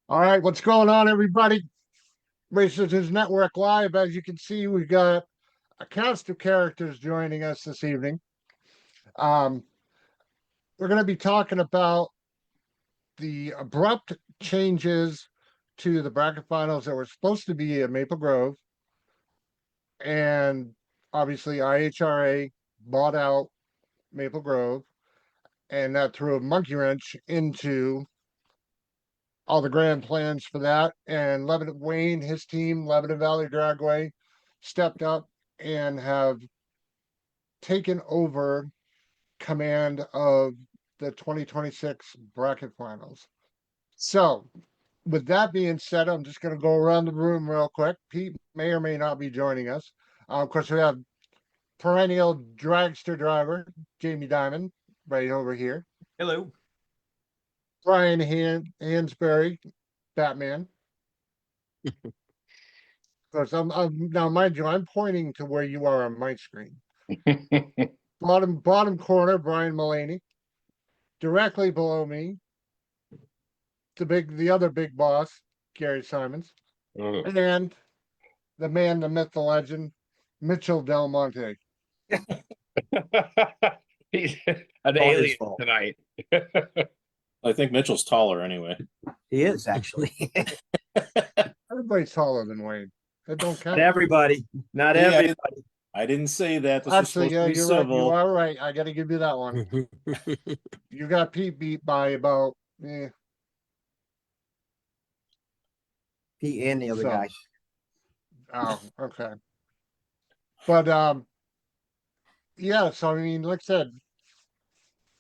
All right, what's going on, everybody? Races Network Live. As you can see, we've got a cast of characters joining us this evening. Um, we're going to be talking about the abrupt changes to the bracket finals that were supposed to be at Maple Grove. And obviously, IHRA bought out Maple Grove, and that threw a monkey wrench into all the grand plans for that. And Lebanon Wayne, his team, Lebanon Valley Dragway, stepped up and have taken over command of the 2026 bracket finals. So, with that being said, I'm just going to go around the room real quick. Pete may or may not be joining us. Of course, we have perennial dragster driver Jamie Diamond right over here. Hello. Brian Hansberry, Batman. Of course, I'm now, mind you, I'm pointing to where you are on my screen. Bottom corner, Brian Mullaney. Directly below me, the other big boss, Gary Simons, and the man, the myth, the legend, Mitchell Del Monte. He's an alien tonight. I think Mitchell's taller anyway. He is actually. Everybody's taller than Wayne. That don't count. Not everybody. Not Yeah, everybody. I didn't say that. This Actually, is yeah, supposed to be you're right. You civil. are right. I got to give you that one. You got Pete beat by about, He and the other So. guy. Oh, okay. But yeah, so I mean, like I said,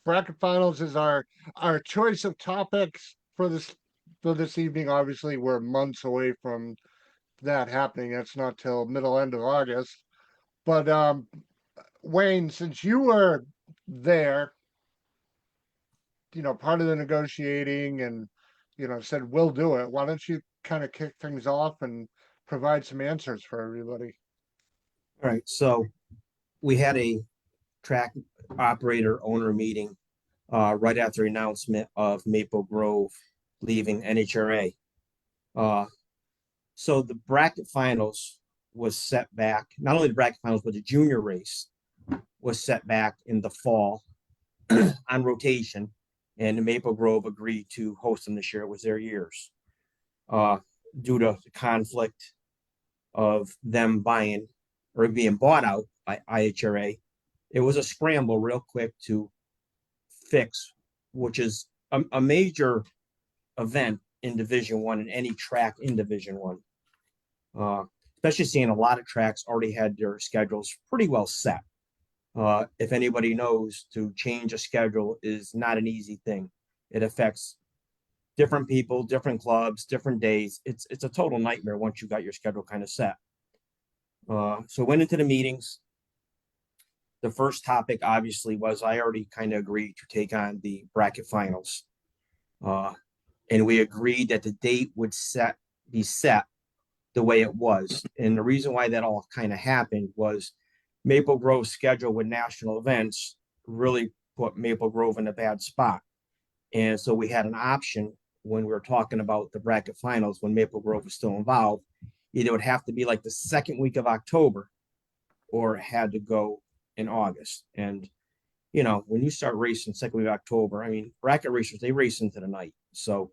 bracket finals is our choice of topics for this evening. Obviously, we're months away from that happening. That's not till end of August. But Wayne, since you were there, part of the negotiating and said we'll do it, why don't you kind of kick things off and provide some answers for everybody? All right. So we had a track operator owner meeting right after the announcement of Maple Grove leaving NHRA. So the bracket finals was set back. Not only the bracket finals, but the junior race was set back in the fall on rotation. And Maple Grove agreed to host them this year. It was their years. Due to the conflict of them buying or being bought out by IHRA, it was a scramble real quick to fix, which is a major event in Division One and any track in Division One. Especially seeing a lot of tracks already had their schedules pretty well set. If anybody knows, to change a schedule is not an easy thing. It affects different people, different clubs, different days. It's a total nightmare once you got your schedule kind of set. So went into the meetings. The first topic obviously was I already kind of agreed to take on the bracket finals. And we agreed that the date would be set the way it was. And the reason why that all kind of happened was Maple Grove's schedule with national events really put Maple Grove in a bad spot. And so we had an option when we were talking about the bracket finals, when Maple Grove was still involved. Either it would have to be like the second week of October or it had to go in August. And, when you start racing second week of October, I mean, bracket racers, they race into the night. So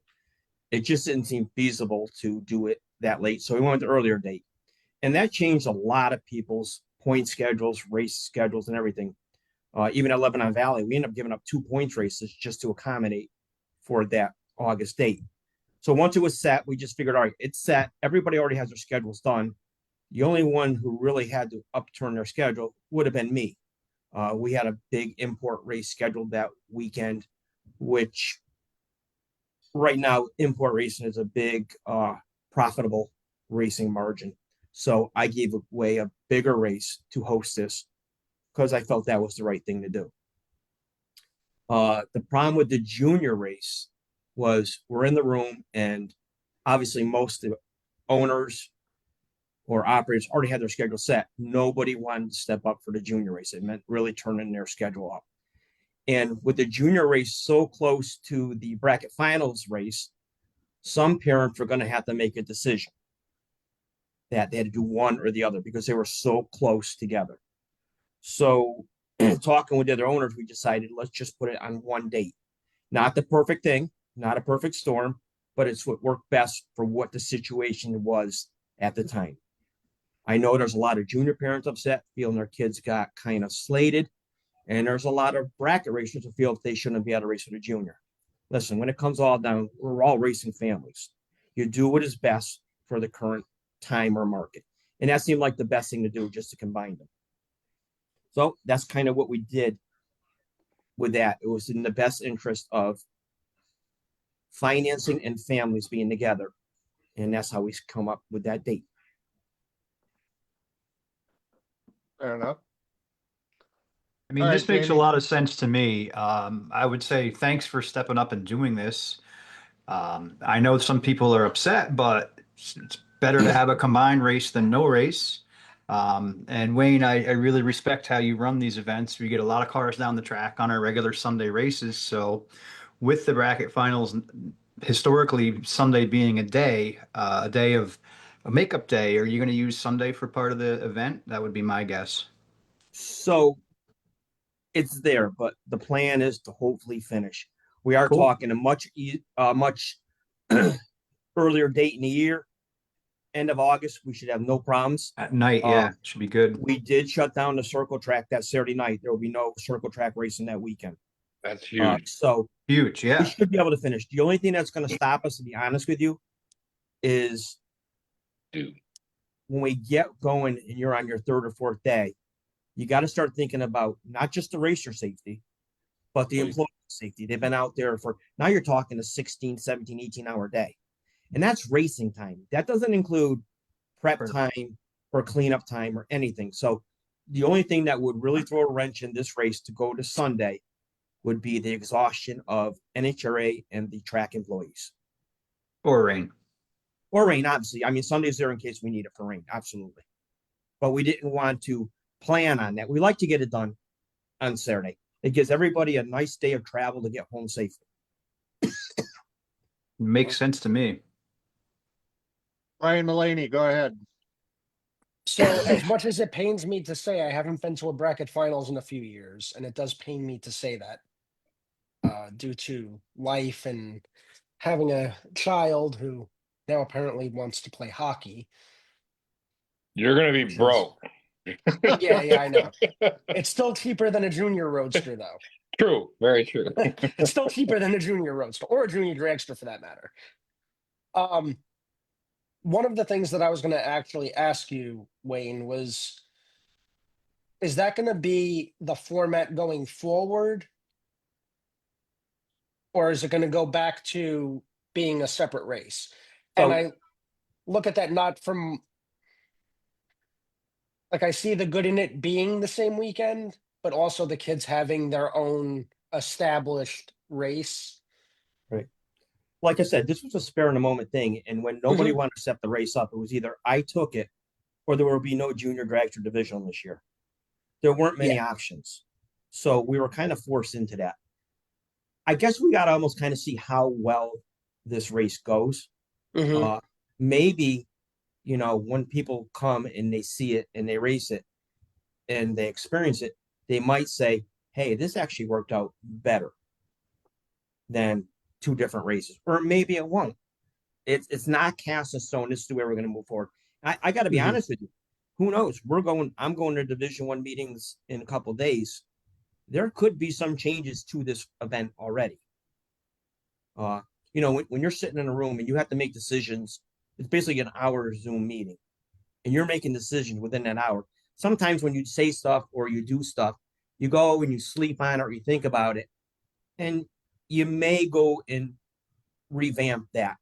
it just didn't seem feasible to do it that late. So we went to earlier date. And that changed a lot of people's point schedules, race schedules, and everything. Even at Lebanon Valley, we ended up giving up 2 points races just to accommodate for that August date. So once it was set, we just figured, all right, it's set. Everybody already has their schedules done. The only one who really had to upturn their schedule would have been me. We had a big import race scheduled that weekend, which right now import racing is a big profitable racing margin. So I gave away a bigger race to host this because I felt that was the right thing to do. The problem with the junior race was we're in the room and obviously most of the owners or operators already had their schedule set. Nobody wanted to step up for the junior race. It meant really turning their schedule up. And with the junior race so close to the bracket finals race, some parents were going to have to make a decision that they had to do one or the other because they were so close together. So, talking with the other owners, we decided let's just put it on one date. Not the perfect thing, not a perfect storm, but it's what worked best for what the situation was at the time. I know there's a lot of junior parents upset, feeling their kids got kind of slated, and there's a lot of bracket racers who feel they shouldn't be able to race with a junior. Listen, when it comes all down, we're all racing families. You do what is best for the current time or market. And that seemed like the best thing to do, just to combine them. So that's kind of what we did with that. It was in the best interest of financing and families being together. And that's how we come up with that date. Fair enough. I mean, All this right, makes a Jamie. lot of sense to me. I would say thanks for stepping up and doing this. I know some people are upset, but it's better to have a combined race than no race. And Wayne, I really respect how you run these events. We get a lot of cars down the track on our regular Sunday races. So with the bracket finals, historically Sunday being a day of a makeup day, are you going to use Sunday for part of the event? That would be my guess. So it's there, but the plan is to hopefully finish. We are Cool. talking a much earlier date in the year. End of August, we should have no problems. At night, Uh, yeah, should be good. We did shut down the circle track that Saturday night. There will be no circle track racing that weekend. That's huge. So Huge, we yeah. should be able to finish. The only thing that's going to stop us, to be honest with you, is Dude. when we get going and you're on your third or fourth day, you got to start thinking about not just the racer safety, but the employee safety. They've been out there for, now you're talking a 16, 17, 18-hour day. And that's racing time. That doesn't include prep time or cleanup time or anything. So the only thing that would really throw a wrench in this race to go to Sunday would be the exhaustion of NHRA and the track employees. Or rain. Or rain, obviously. I mean, Sunday's there in case we need it for rain, absolutely. But we didn't want to plan on that. We like to get it done on Saturday. It gives everybody a nice day of travel to get home safely. Makes sense to me. Ryan Mullaney, go ahead. So, as much as it pains me to say, I haven't been to a bracket finals in a few years, and it does pain me to say that due to life and having a child who now apparently wants to play hockey. You're gonna be broke. Yeah, I know. It's still cheaper than a junior roadster, though. True, very true. It's still cheaper than a junior roadster or a junior dragster, for that matter. One of the things that I was going to actually ask you, Wayne, was, is that going to be the format going forward? Or is it going to go back to being a separate race? And I look at that not from, like, I see the good in it being the same weekend, but also the kids having their own established race. Right. Like I said, this was a spare in the moment thing. And when nobody wanted to set the race up, it was either I took it or there will be no junior dragster division this year. There weren't many options. So we were kind of forced into that. I guess we got to almost kind of see how well this race goes. Maybe, you know, when people come and they see it and they race it and they experience it, they might say, hey, this actually worked out better than two different races. Or maybe it won't. It's not cast in stone. This is the way we're going to move forward. I got to be honest with you. Who knows? I'm going to Division I meetings in a couple of days. There could be some changes to this event already. You know, when you're sitting in a room and you have to make decisions, it's basically an hour Zoom meeting, and you're making decisions within that hour. Sometimes when you say stuff or you do stuff, you go and you sleep on it or you think about it, and you may go and revamp that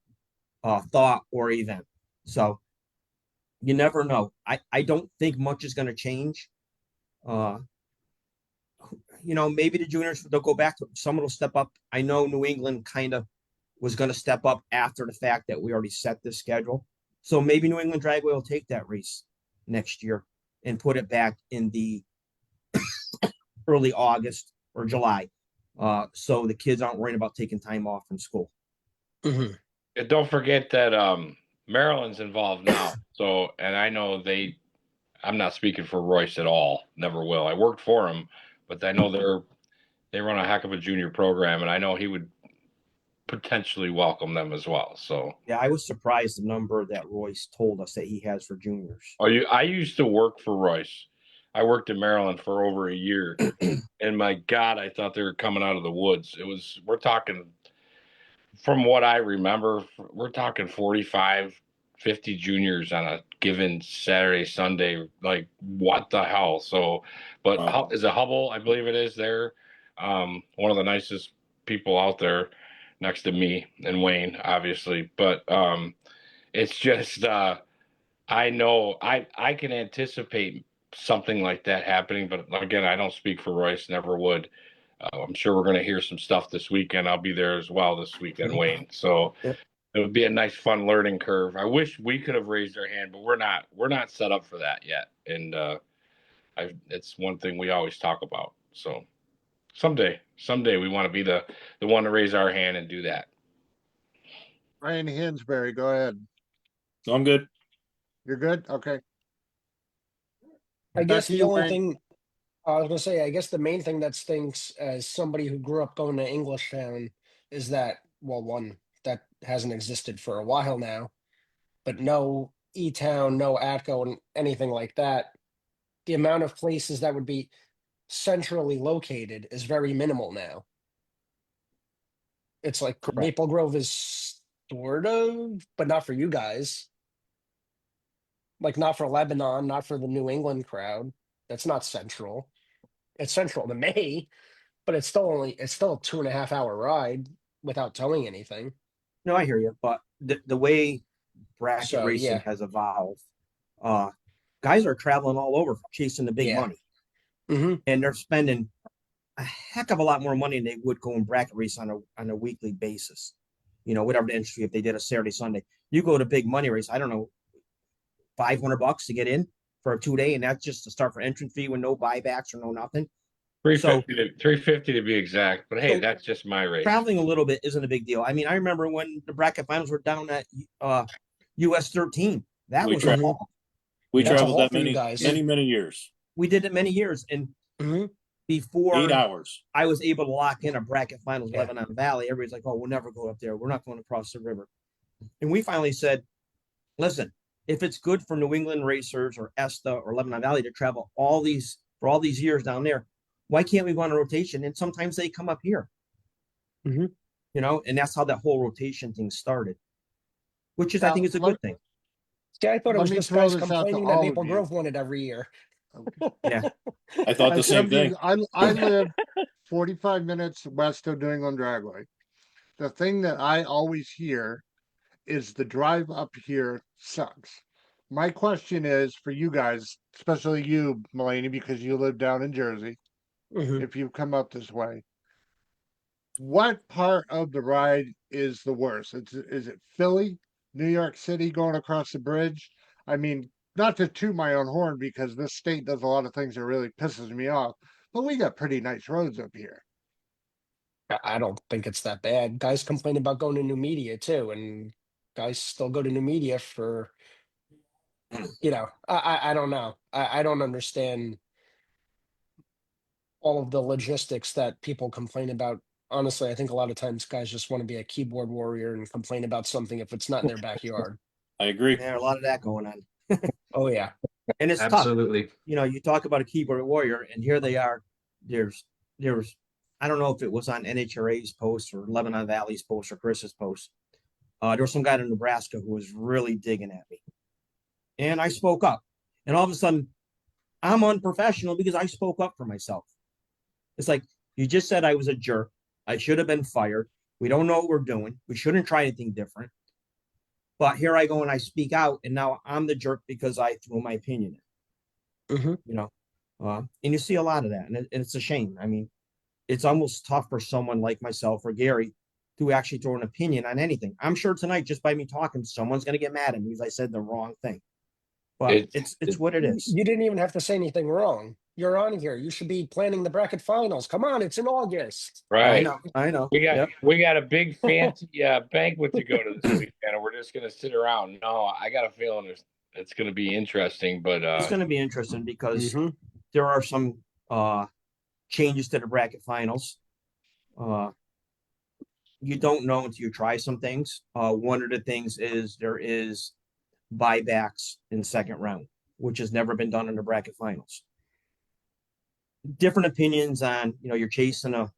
thought or event. So you never know. I don't think much is going to change. You know, maybe the juniors, they'll go back to, someone will step up. I know New England kind of was going to step up after the fact that we already set this schedule. So maybe New England Dragway will take that race next year and put it back in the early August or July. So the kids aren't worrying about taking time off from school. And don't forget that Maryland's involved now. So, and I know I'm not speaking for Royce at all. Never will. I worked for him, but I know they run a heck of a junior program, and I know he would potentially welcome them as well. So, Yeah, I was surprised the number that Royce told us that he has for juniors. I used to work for Royce. I worked in Maryland for over a year, and my God, I thought they were coming out of the woods. We're talking, from what I remember, we're talking 45, 50 juniors on a given Saturday, Sunday. Like, what the hell? So, but Wow. is it Hubble? I believe it is there. One of the nicest people out there next to me and Wayne, obviously. But it's just, I know I can anticipate something like that happening. But again, I don't speak for Royce, never would. I'm sure we're going to hear some stuff this weekend. I'll be there as well this weekend, Wayne. So Yep. it would be a nice, fun learning curve. I wish we could have raised our hand, but we're not. We're not set up for that yet. And it's one thing we always talk about. So someday we want to be the one to raise our hand and do that. Ryan Hansberry, go ahead. So I'm good. You're good? Okay. I Back guess to the you, only Wayne. thing I was gonna say, I guess the main thing that stinks as somebody who grew up going to English Town is that, well, one that hasn't existed for a while now, but no E Town, no Atco, and anything like that. The amount of places that would be centrally located is very minimal now. It's like Correct. Maple Grove is sort of, but not for you guys. Like not for Lebanon, not for the New England crowd. That's not central. It's central to me, but it's still a 2.5 hour ride without towing anything. No, I hear you, but the way bracket So racing yeah, has evolved, uh, guys are traveling all over chasing the big Yeah. money, hmm and they're spending a heck of a lot more money than they would go and bracket race on a weekly basis. You know, whatever the industry, if they did a Saturday, Sunday, you go to big money race, I don't know, $500 to get in for a 2 day, and that's just to start for entrance fee with no buybacks or no nothing. 350 to be exact. But hey, So- that's just my race. Traveling a little bit isn't a big deal. I mean, I remember when the bracket finals were down at US 13. That We was tra- a haul. We That's a traveled haul that for you many, guys. many years. We did it many years, and hmm before 8 hours. I was able to lock in a bracket finals Yeah. Lebanon Valley, everybody's like, "Oh, we'll never go up there. We're not going across the river." And we finally said, "Listen, if it's good for New England racers or ESTA or Lebanon Valley to travel all these years down there, why can't we go on a rotation?" And sometimes they come up here. Mhm. You know, and that's how that whole rotation thing started, which is, I Now, think, is a let- good thing. See, I thought it Let was me just throw guys this out to complaining that all of Maple you. Grove won it every year. Yeah. I thought the As same somebody- thing. I live 45 minutes west of New England Dragway. The thing that I always hear is the drive up here sucks. My question is for you guys, especially you, Mulaney, because you live down in Jersey, Mhm. if you come up this way. What part of the ride is the worst? Is it Philly, New York City going across the bridge? I mean, not to toot my own horn because this state does a lot of things that really pisses me off, but we got pretty nice roads up here. I don't think it's that bad. Guys complain about going to New Media too, and guys still go to New Media for, I don't know. I don't understand all of the logistics that people complain about. Honestly, I think a lot of times guys just want to be a keyboard warrior and complain about something if it's not in their backyard. I agree. There's a lot of that going on. Oh yeah. And it's tough. Absolutely. You know, you talk about a keyboard warrior, and here they are. There's I don't know if it was on NHRA's post or Lebanon Valley's post or Chris's post. There was some guy in Nebraska who was really digging at me. And I spoke up. And all of a sudden, I'm unprofessional because I spoke up for myself. It's like, you just said I was a jerk. I should have been fired. We don't know what we're doing. We shouldn't try anything different. But here I go and I speak out, and now I'm the jerk because I threw my opinion in. Mhm. You know, and you see a lot of that, and it's a shame. I mean, it's almost tough for someone like myself or Gary to actually throw an opinion on anything. I'm sure tonight, just by me talking, someone's going to get mad at me because I said the wrong thing. But it's what it is. You didn't even have to say anything wrong. you're on here. You should be planning the bracket finals. Come on, it's in August. I Right. know, I know. We got Yep. we got a big fancy banquet to go to this weekend, and we're just gonna sit around. No, I got a feeling it's gonna be interesting, but It's going to be interesting because Mhm. there are some changes to the bracket finals. You don't know until you try some things. One of the things is there is buybacks in second round, which has never been done in the bracket finals. Different opinions on, you're chasing a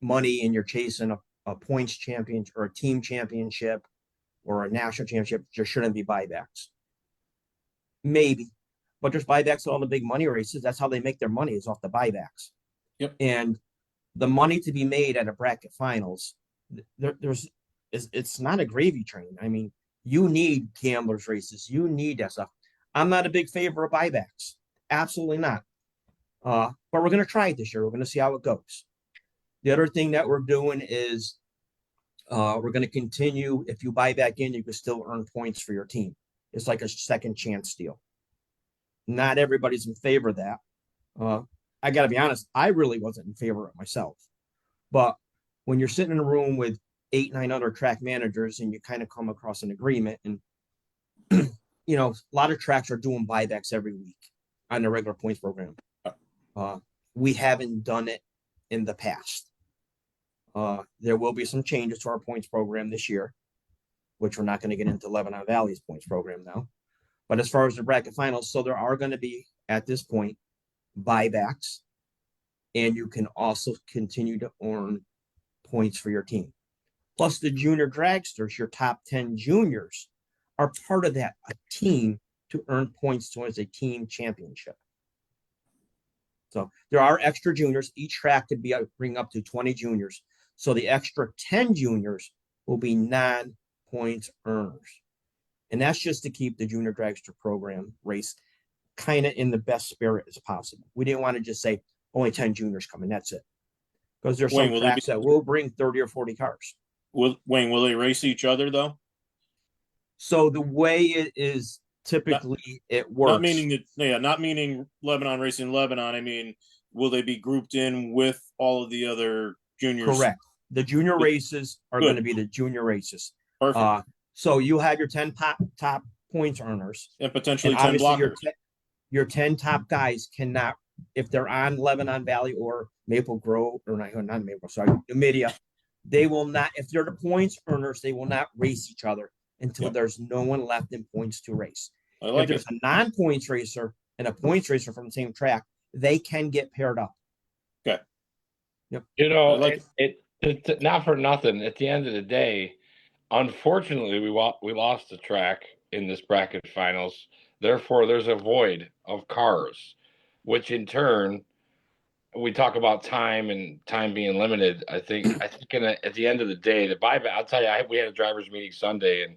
money and you're chasing a points champion or a team championship or a national championship. There shouldn't be buybacks. Maybe, but there's buybacks at all the big money races. That's how they make their money, is off the buybacks. Yep. And the money to be made at a bracket finals, it's not a gravy train. I mean, you need gamblers races. You need that stuff. I'm not a big favor of buybacks. Absolutely not. But we're going to try it this year. We're going to see how it goes. The other thing that we're doing is we're going to continue. If you buy back in, you can still earn points for your team. It's like a second chance deal. Not everybody's in favor of that. I got to be honest, I really wasn't in favor of it myself. But when you're sitting in a room with 8, 9 other track managers and you kind of come across an agreement, and a lot of tracks are doing buybacks every week on the regular points program. We haven't done it in the past. There will be some changes to our points program this year, which we're not going to get into Lebanon Valley's points program now. But as far as the bracket finals, so there are going to be, at this point, buybacks, and you can also continue to earn points for your team. Plus, the junior dragsters, your top 10 juniors, are part of that team to earn points towards a team championship. So there are extra juniors. Each track could bring up to 20 juniors. So the extra 10 juniors will be non-points earners. And that's just to keep the junior dragster program race kind of in the best spirit as possible. We didn't want to just say only 10 juniors coming. That's it. Because there's some tracks that will bring 30 or 40 cars. Will they race each other though? So the way it is typically, it works. Not meaning Lebanon racing Lebanon. I mean, will they be grouped in with all of the other juniors? Correct. The junior races are going to be the junior races. Perfect. So you have your 10 top points earners. And potentially And 10 blockers. Your 10 top guys cannot, if they're on Lebanon Valley or Maple Grove, or not Maple, sorry, Numidia, they will not, if they're the points earners, they will not race each other until there's no one left in points to race. If there's a non-points racer and a points racer from the same track, they can get paired up. Okay. Yep. It's not for nothing. At the end of the day, unfortunately, we lost the track in this bracket finals. Therefore, there's a void of cars, which in turn, we talk about time and time being limited. I think at the end of the day, the buyback. I'll tell you, we had a drivers meeting Sunday, and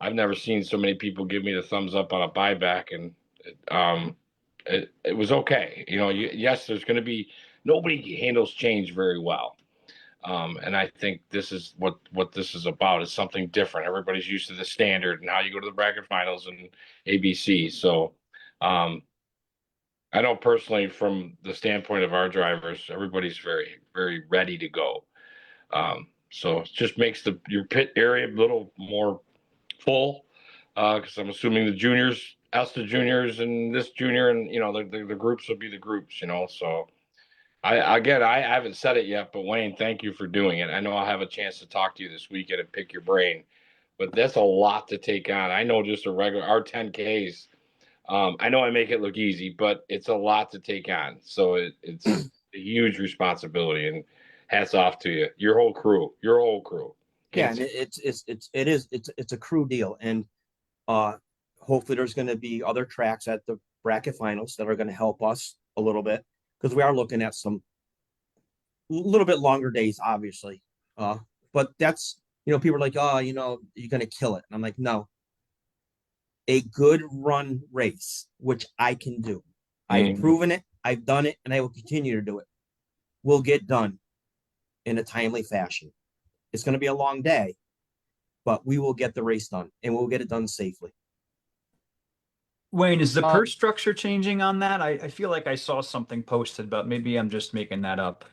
I've never seen so many people give me the thumbs up on a buyback, and it was okay. Yes, there's going to be, nobody handles change very well. And I think this is what this is about, is something different. Everybody's used to the standard and how you go to the bracket finals and ABC. So I know personally, from the standpoint of our drivers, everybody's very, very ready to go. So it just makes your pit area a little more full, because I'm assuming the juniors, the juniors and this junior, and the groups will be the groups, so I haven't said it yet, but Wayne, thank you for doing it. I know I'll have a chance to talk to you this weekend and pick your brain, but that's a lot to take on. I know just our 10Ks, I know I make it look easy, but it's a lot to take on. So it's a huge responsibility, and hats off to you, your whole crew. Yeah, and it's a crew deal, and hopefully there's going to be other tracks at the bracket finals that are going to help us a little bit, because we are looking at some little bit longer days, obviously. But that's, people are like, oh, you're going to kill it. And I'm like, no. A good run race, which I can do. I've proven it, I've done it, and I will continue to do it, will get done in a timely fashion. It's going to be a long day, but we will get the race done, and we'll get it done safely. Wayne, is the Um, purse structure changing on that? I feel like I saw something posted, but maybe I'm just making that up.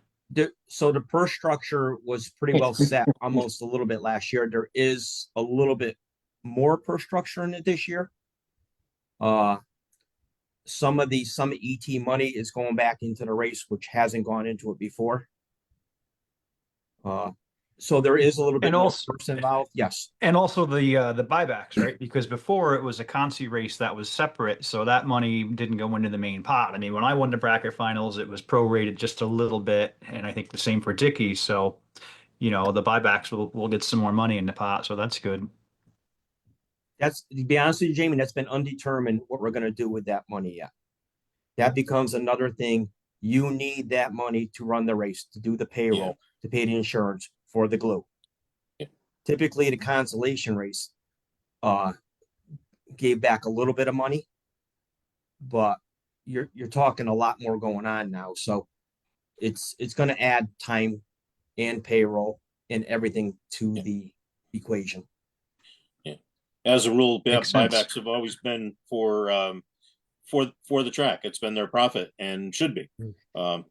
So the purse structure was pretty well set almost a little bit last year. There is a little bit more purse structure in it this year. Some ET money is going back into the race, which hasn't gone into it before. So there is a little bit And more also, purse involved. Yes. and also the buybacks, right? Because before it was a consi race that was separate, so that money didn't go into the main pot. I mean, when I won the bracket finals, it was prorated just a little bit, and I think the same for Dickey. So, you know, the buybacks will get some more money in the pot, so that's good. That's, to be honest with you, Jamie, that's been undetermined what we're going to do with that money yet. That becomes another thing. You need that money to run the race, to do the payroll, to pay the insurance for the glue. Yeah. Typically, the consolation race gave back a little bit of money, but you're talking a lot more going on now. So it's going to add time and payroll and everything to the equation. Yeah. As a rule, Makes sense. buybacks have always been for the track. It's been their profit and should be.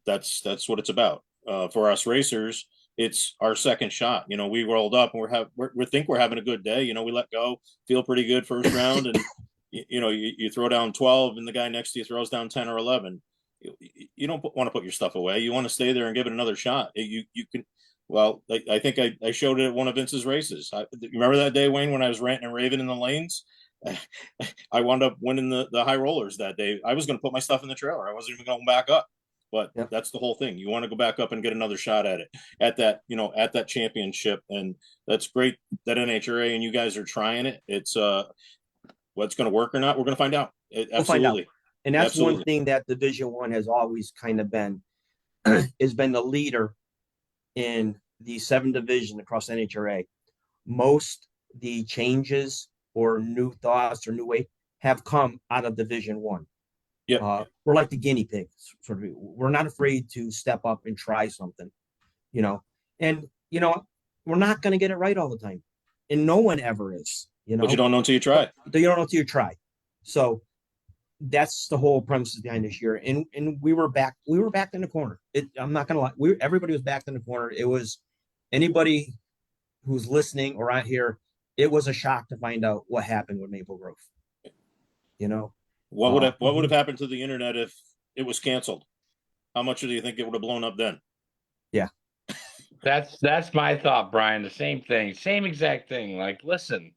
That's what it's about. For us racers, it's our second shot. You know, we rolled up and we think we're having a good day. You know, we let go, feel pretty good first round, and you throw down 12, and the guy next to you throws down 10 or 11. You don't want to put your stuff away. You want to stay there and give it another shot. You can. Well, I think I showed it at one of Vince's races. You remember that day, Wayne, when I was ranting and raving in the lanes? I wound up winning the high rollers that day. I was going to put my stuff in the trailer. I wasn't even going back up. But that's the whole thing. You want to go back up and get another shot at it, at that championship. And that's great that NHRA and you guys are trying it. It's what's going to work or not, we're going to find out. We'll find out. Absolutely. And that's Absolutely. one thing that Division One has always kind of been, has been the leader in the 7 division across NHRA. Most the changes or new thoughts or new way have come out of Division One. Yeah. We're like the guinea pigs, sort of. We're not afraid to step up and try something, and we're not going to get it right all the time, and no one ever is, But you don't know until you try. You don't know until you try. So that's the whole premise behind this year. And we were back in the corner. I'm not gonna lie. Everybody was backed in the corner. It was anybody who's listening or out here, it was a shock to find out what happened with Maple Grove. What would have happened to the internet if it was canceled? How much do you think it would have blown up then? Yeah. That's my thought, Brian. The same thing, same exact thing. Like, listen,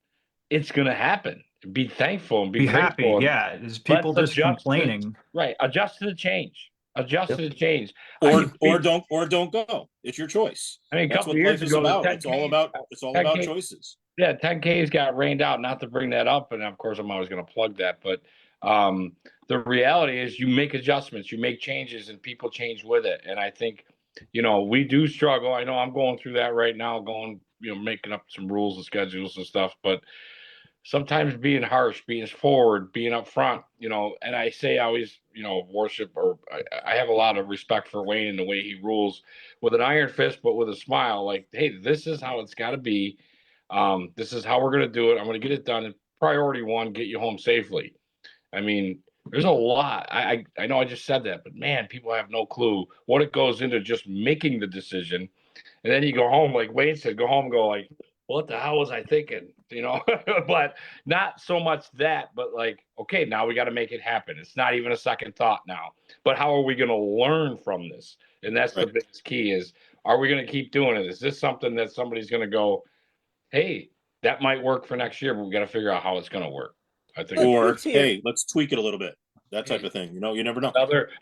it's gonna happen. Be thankful and be happy. grateful. Yeah, is people just complaining? Right. Adjust to the change. Adjust to the change. Or don't go. It's your choice. I mean, a That's couple what years life is ago, about. 10K It's all about choices. Yeah, 10Ks got rained out. Not to bring that up, and of course, I'm always going to plug that. But the reality is, you make adjustments, you make changes, and people change with it. And I think, we do struggle. I know I'm going through that right now, making up some rules and schedules and stuff. But sometimes being harsh, being forward, being upfront, and I say I always, worship, or I have a lot of respect for Wayne and the way he rules with an iron fist, but with a smile. Like, hey, this is how it's got to be. This is how we're going to do it. I'm going to get it done. And priority one, get you home safely. I mean, there's a lot. I know I just said that, but man, people have no clue what it goes into just making the decision. And then you go home, like Wayne said, go home and go like, what the hell was I thinking? But not so much that, but like, okay, now we got to make it happen. It's not even a second thought now. But how are we going to learn from this? And that's the biggest key is, are we going to keep doing it? Is this something that somebody's going to go, hey, that might work for next year, but we got to figure out how it's going to work. I think. Or, hey, let's tweak it a little bit. That type of thing. You never know.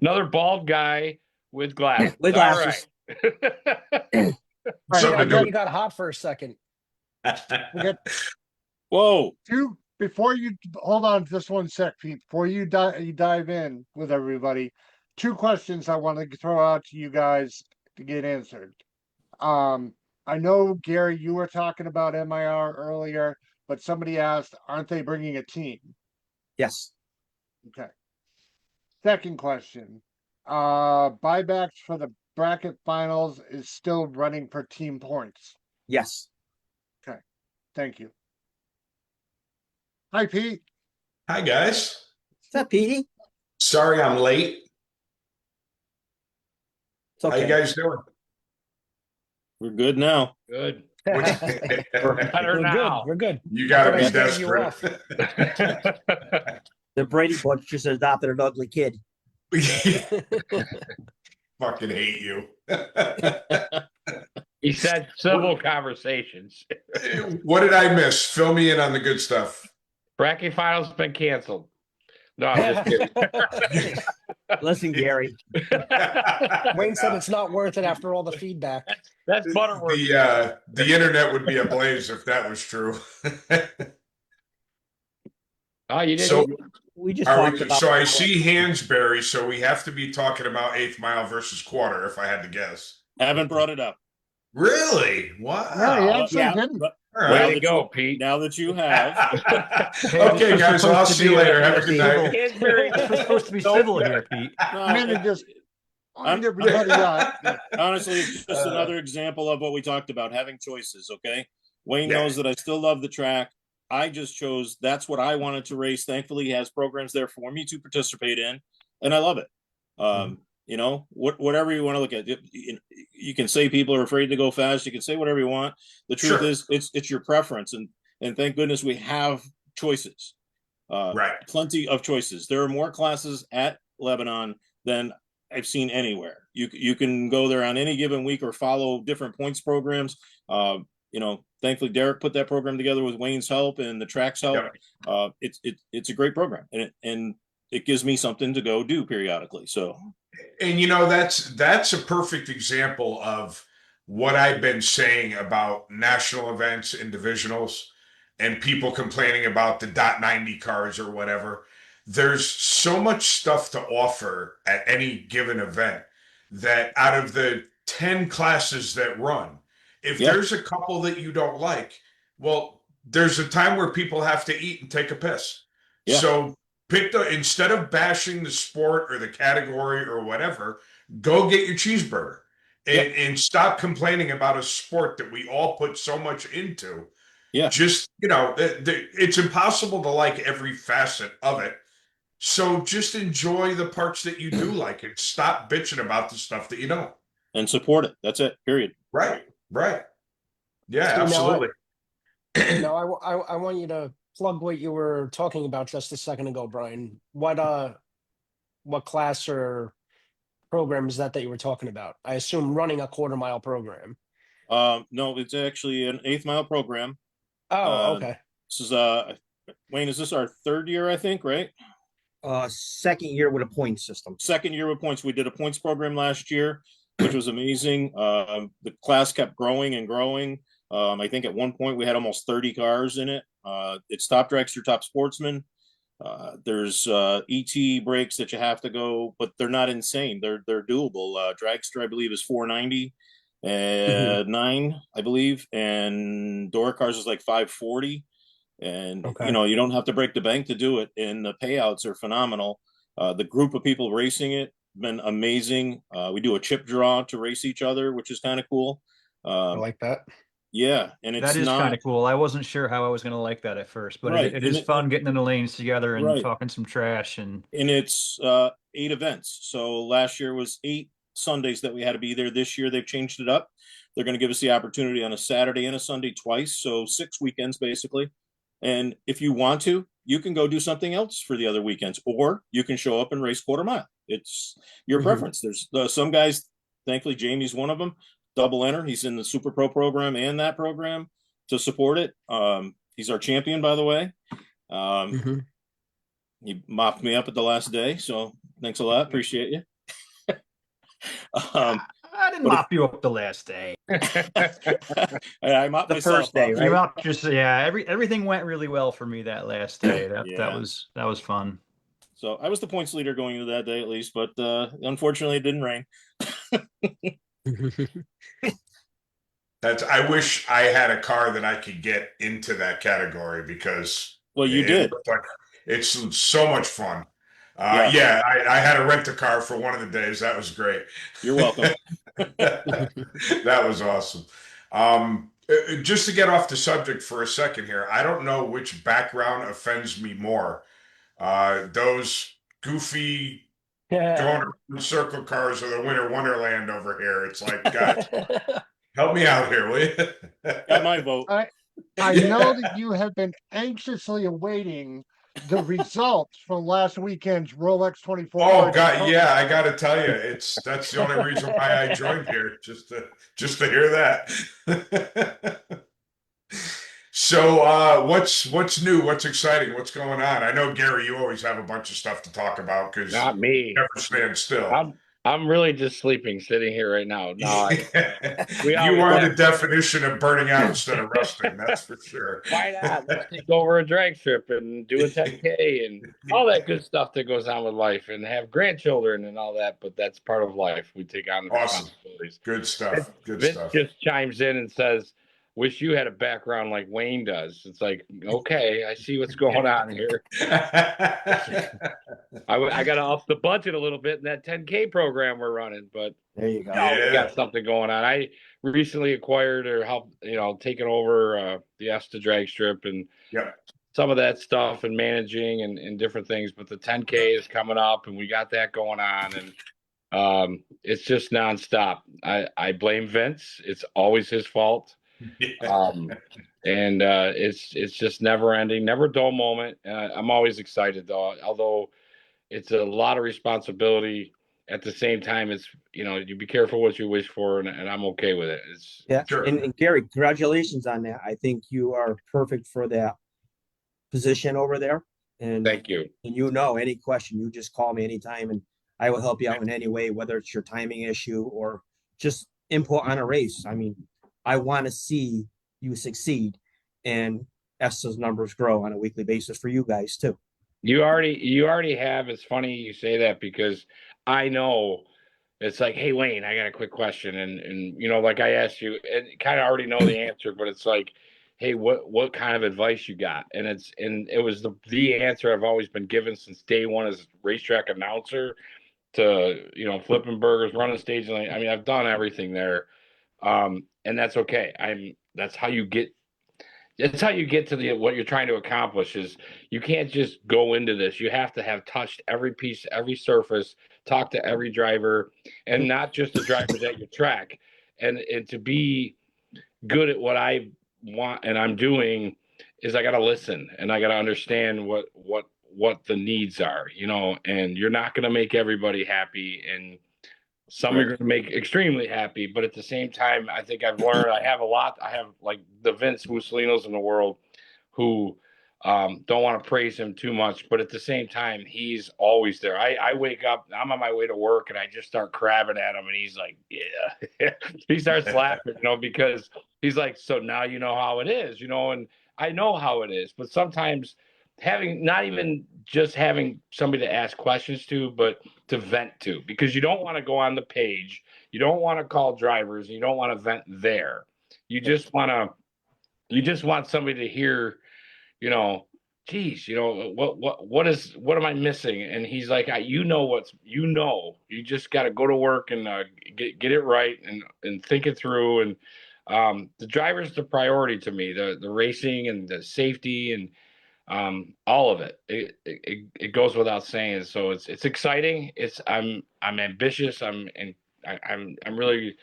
Another bald guy with glasses. With glasses. Shit, I thought you got hot for a second. Whoa. Before you hold on just one sec, Pete, before you dive in with everybody, 2 questions I want to throw out to you guys to get answered. I know, Gary, you were talking about MIR earlier, but somebody asked, aren't they bringing a team? Yes. Okay. Second question. Buybacks for the bracket finals is still running for team points. Yes. Okay. Thank you. Hi, Pete. Hi, guys. that Petey? Sorry I'm late. It's How you okay. guys doing? We're good now. Good. What's- Better We're now. good. We're good. You I gotta thought I be scared you desperate. The Brady Bunch just adopted an ugly kid. Fucking hate you. He said civil conversations. What did I miss? Fill me in on the good stuff. Bracket finals been canceled. No, I'm just kidding. Listen, Gary. Wayne said it's not worth it after all the feedback. That's Butterworth. The internet would be ablaze if that was true. Oh, you didn't. So We just are talked we, about. so I see hands, Barry, so we have to be talking about eighth mile versus quarter, if I had to guess. Haven't brought it up. Really? Wow. No, he actually Yeah. didn't. But All Way right. to that go, you- Pete. Now that you have, Okay, guys, well, I'll see you later. Have a good night. We're supposed to be civil here, Pete. no, I mean, to just I'm- wind everybody up. honestly, it's just another example of what we talked about, having choices. Okay. Wayne Yeah. knows that I still love the track. I just chose, that's what I wanted to race. Thankfully, he has programs there for me to participate in, and I love it. You know, whatever you want to look at, you can say people are afraid to go fast. You can say whatever you want. The truth Sure. is, it's your preference, and thank goodness we have choices. Right. Plenty of choices. There are more classes at Lebanon than I've seen anywhere. You can go there on any given week or follow different points programs. You know, thankfully Derek put that program together with Wayne's help and the track's help. Yep. It's a great program, and it gives me something to go do periodically. So, And you know, that's a perfect example of what I've been saying about national events and divisionals and people complaining about the .90 cars or whatever. There's so much stuff to offer at any given event that out of the 10 classes that run, if Yeah. there's a couple that you don't like, well, there's a time where people have to eat and take a piss. Yeah. So instead of bashing the sport or the category or whatever, go get your cheeseburger and stop complaining about a sport that we all put so much into. Yeah. Just, you know, it's impossible to like every facet of it. So just enjoy the parts that you do like and stop bitching about the stuff that you don't. and support it. That's it. Period. Right. Right. Yeah, See, now absolutely. No, I want you to plug what you were talking about just a second ago, Brian. What class or program is that you were talking about? I assume running a quarter-mile program. No, it's actually an 8th mile program. Oh, okay. This is Wayne, is this our 3rd year, I think, right? Second year with a point system. 2nd year with points. We did a points program last year, which was amazing. The class kept growing and growing. I think at one point we had almost 30 cars in it. It's top dragster, top sportsman. There's ET breaks that you have to go, but they're not insane. They're doable. Dragster, I believe, is 490 and 9, I believe, and door cars is like 540. And Okay. you know, you don't have to break the bank to do it, and the payouts are phenomenal. The group of people racing it been amazing. We do a chip draw to race each other, which is kind of cool. I like that. Yeah, and it's That is not kind of cool. I wasn't sure how I was going to like that at first, but Right, it and is it- fun getting in the lanes together and Right. talking some trash. And and it's 8 events. So last year was 8 Sundays that we had to be there. This year they've changed it up. They're going to give us the opportunity on a Saturday and a Sunday twice, so 6 weekends basically. And if you want to, you can go do something else for the other weekends, or you can show up and race quarter mile. It's your Mhm. preference. There's some guys, thankfully Jamie's one of them, double enter. He's in the Super Pro program and that program to support it. He's our champion, by the way. Mhm. He mopped me up at the last day, so thanks a lot. Appreciate you. I didn't but mop you up the last day. I mopped The myself first day, up. right? You mopped just everything went really well for me that last day. That Yeah. was fun. So I was the points leader going into that day at least, but unfortunately it didn't rain. I wish I had a car that I could get into that category because Well, you it did. looked like it's so much fun. Yeah. Yeah, I had to rent a car for one of the days. That was great. You're welcome. That was awesome. Just to get off the subject for a second here, I don't know which background offends me more. Those goofy going around circle cars are the winter wonderland over here. It's like, guys, help me out here, will you? Got my vote. I know that you have been anxiously awaiting the results from last weekend's Rolex 24 Oh hour God, Daytona. yeah, I got to tell you, that's the only reason why I joined here, just to hear that. So, what's new? What's exciting? What's going on? I know, Gary, you always have a bunch of stuff to talk about because Not you me. never stand still. I'm really just sleeping, sitting here right now. No, we You always are have. the definition of burning out instead of resting. That's for sure. Why not? Let's take over a drag strip and do a 10K and all that good stuff that goes on with life and have grandchildren and all that. But that's part of life. We take on the Awesome. responsibilities. Good stuff. Good Vince stuff. just chimes in and says, "Wish you had a background like Wayne does." It's like, okay, I see what's going on here. I got to up the budget a little bit in that 10K program we're running, but There you go. no, we Yeah. got something going on. I recently acquired or helped, taken over the Esta drag strip and Yep. some of that stuff and managing and different things. But the 10K is coming up and we got that going on and it's just nonstop. I blame Vince. It's always his fault. And it's just never ending, never dull moment. I'm always excited though, although it's a lot of responsibility. At the same time, it's you be careful what you wish for, and I'm okay with it. It's Yeah. Sure. And Gary, congratulations on that. I think you are perfect for that position over there. And thank you. Any question, you just call me anytime and I will help you out in any way, whether it's your timing issue or just input on a race. I mean, I want to see you succeed and Esta's numbers grow on a weekly basis for you guys too. You already have. It's funny you say that because I know it's like, hey Wayne, I got a quick question, and like I asked you, and kind of already know the answer, but it's like, hey, what kind of advice you got? And it was the answer I've always been given since day one as racetrack announcer to flipping burgers, running stage lane. I mean, I've done everything there, and that's okay. That's how you get. It's how you get to what you're trying to accomplish is you can't just go into this. You have to have touched every piece, every surface, talk to every driver, and not just the drivers at your track. And to be good at what I want and I'm doing is I got to listen and I got to understand what the needs are, and you're not going to make everybody happy and some are going to make extremely happy, but at the same time, I think I've learned I have like the Vince Mussolinos in the world who don't want to praise him too much, but at the same time, he's always there. I wake up, I'm on my way to work, and I just start crabbing at him, and he's like, yeah. He starts laughing, because he's like, so now you know how it is, and I know how it is, but sometimes having not even just having somebody to ask questions to, but to vent to, because you don't want to go on the page, you don't want to call drivers, you don't want to vent there. You just want somebody to hear, geez, what am I missing? And he's like, you just got to go to work and get it right and think it through. And the driver's the priority to me, the racing and the safety and all of it. It goes without saying. So it's exciting. I'm ambitious. I'm really,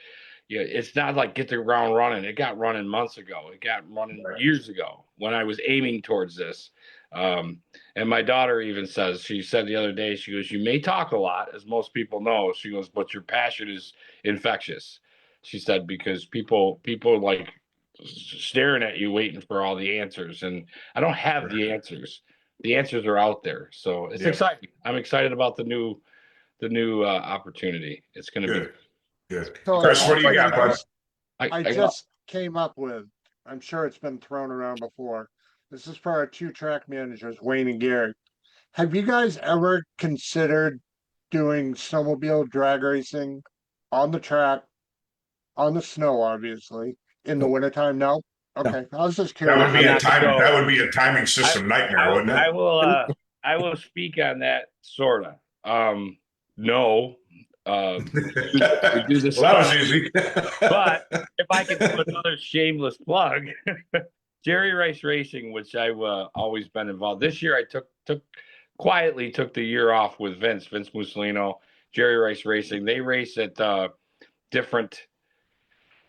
it's not like get the ground running. It got running months ago. It got running years ago when I was aiming towards this. And my daughter even she said the other day, she goes, you may talk a lot, as most people know. She goes, but your passion is infectious. She said, because people like staring at you, waiting for all the answers. And I don't have the answers. The answers are out there. So it's exciting. I'm excited about the new opportunity. It's going to be good. So Chris, what do you got, bud? I just came up with, I'm sure it's been thrown around before. This is for our two track managers, Wayne and Gary. Have you guys ever considered doing snowmobile drag racing on the track, on the snow, obviously, in the wintertime? No? Okay. I was just curious. That would be a timing system nightmare, wouldn't it? I will speak on that sorta. No. We do this. Well, that was easy. But if I could do another shameless plug, Jerry Rice Racing, which I've always been involved. This year I took quietly took the year off with Vince Mussolino, Jerry Rice Racing. They race at different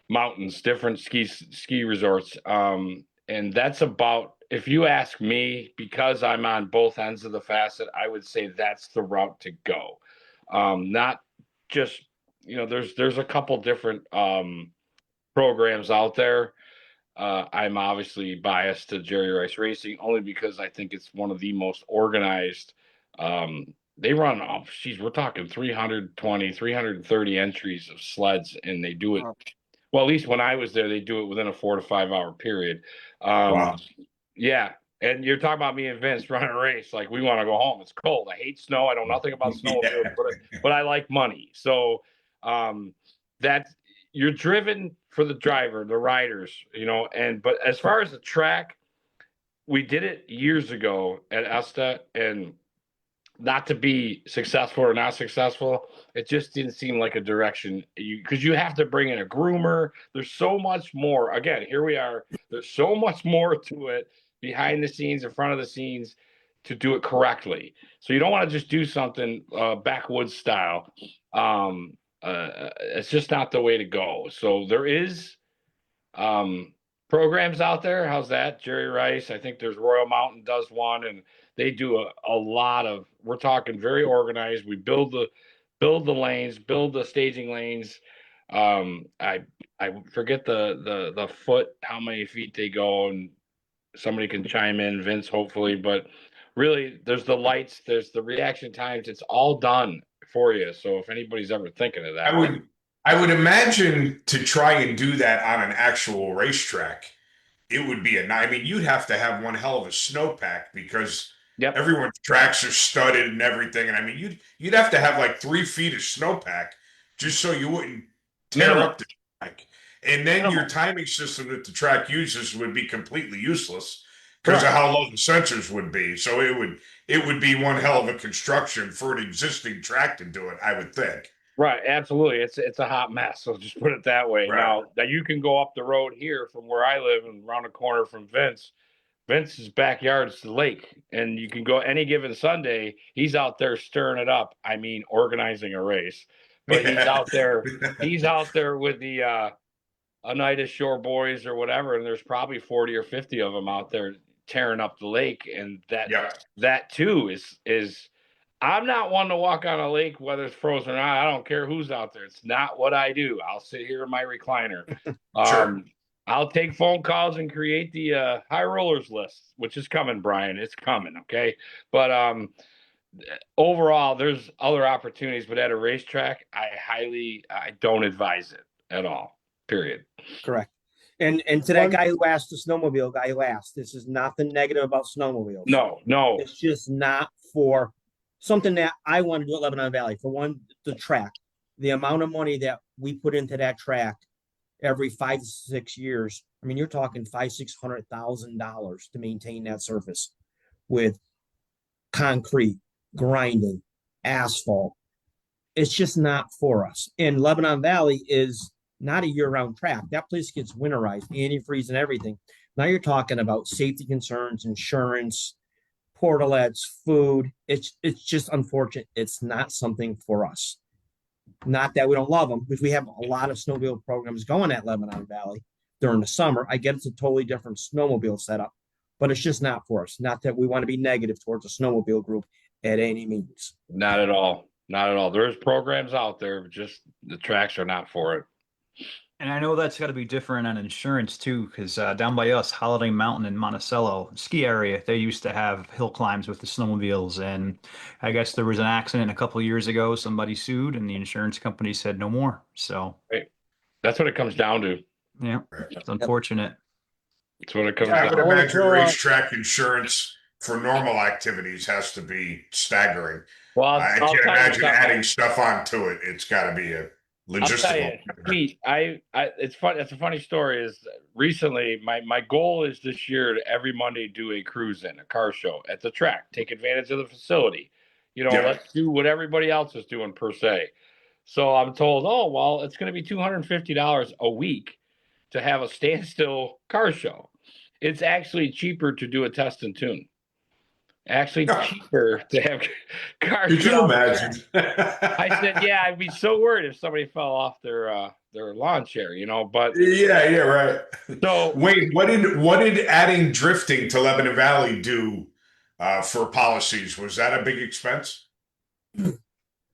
mountains, different ski resorts. And that's about, if you ask me, because I'm on both ends of the facet, I would say that's the route to go. Not just, there's a couple different programs out there. I'm obviously biased to Jerry Rice Racing only because I think it's one of the most organized. They run, we're talking 320, 330 entries of sleds, and they do it. Well, at least when I was there, they do it within a 4 to 5 hour period. Wow. Yeah. And you're talking about me and Vince running a race. Like, we want to go home. It's cold. I hate snow. I know nothing about snowmobiles, but I like money. So that you're driven for the driver, the riders, but as far as the track, we did it years ago at ESTA, and not to be successful or not successful, it just didn't seem like a direction, because you have to bring in a groomer. There's so much more. Again, here we are. There's so much more to it, behind the scenes, in front of the scenes, to do it correctly. So you don't want to just do something backwoods style. It's just not the way to go. So there is programs out there. How's that? Jerry Rice. I think there's Royal Mountain does one, and they do a lot of, we're talking very organized. We build the lanes, build the staging lanes. I forget the foot, how many feet they go, and somebody can chime in, Vince, hopefully, but really there's the lights, there's the reaction times. It's all done for you. So if anybody's ever thinking of that, I would imagine to try and do that on an actual racetrack, it would be I mean, you'd have to have one hell of a snowpack, because yep, everyone's tracks are studded and everything. And I mean, you'd have to have like 3 feet of snowpack just so you wouldn't tear Minimal. up the track. And then Minimal. your timing system that the track uses would be completely useless because of how low the sensors would be. So it would be one hell of a construction for an existing track to do it, I would think. Right, absolutely. It's a hot mess. So just put it that way. Right. Now you can go up the road here from where I live and around the corner from Vince. Vince's backyard is the lake, and you can go any given Sunday. He's out there stirring it up. I mean, organizing a race, but he's out there. He's out there with the Oneida Shore boys or whatever, and there's probably 40 or 50 of them out there tearing up the lake, and that too is. I'm not one to walk on a lake, whether it's frozen or not. I don't care who's out there. It's not what I do. I'll sit here in my recliner. Sure. I'll take phone calls and create the high rollers list, which is coming, Brian. It's coming, okay? But overall, there's other opportunities, but at a racetrack, I don't advise it at all, period. Correct. And to that guy who asked, the snowmobile guy who asked, this is nothing negative about snowmobiles. No. It's just not for something that I want to do at Lebanon Valley. For one, the track, the amount of money that we put into that track every 5 to 6 years. I mean, you're talking $600,000 to maintain that surface with concrete, grinding, asphalt. It's just not for us. And Lebanon Valley is not a year-round track. That place gets winterized, antifreeze and everything. Now you're talking about safety concerns, insurance, portalets, food. It's just unfortunate. It's not something for us. Not that we don't love them, because we have a lot of snowmobile programs going at Lebanon Valley during the summer. I get it's a totally different snowmobile setup, but it's just not for us. Not that we want to be negative towards a snowmobile group at any means. Not at all. Not at all. There's programs out there, but just the tracks are not for it. And I know that's got to be different on insurance too, because down by us, Holiday Mountain in Monticello ski area, they used to have hill climbs with the snowmobiles, and I guess there was an accident a couple of years ago. Somebody sued, and the insurance company said no more. So that's what it comes down to. Yeah, it's unfortunate. That's what it comes I down would to. imagine racetrack insurance for normal activities has to be staggering. Well, I can't imagine adding stuff onto it. It's got to be a logistical. Pete, it's fun. It's a funny story. Is recently my goal is this year to every Monday do a cruise in, a car show at the track. Take advantage of the facility. Let's do what everybody else is doing per se. So I'm told, oh well, it's going to be $250 a week to have a standstill car show. It's actually cheaper to do a test and tune. actually cheaper to have cars. Could get you off the imagine? track. I said, yeah, I'd be so worried if somebody fell off their lawn chair, you know. But Yeah, right. so Wait, what did adding drifting to Lebanon Valley do for policies? Was that a big expense?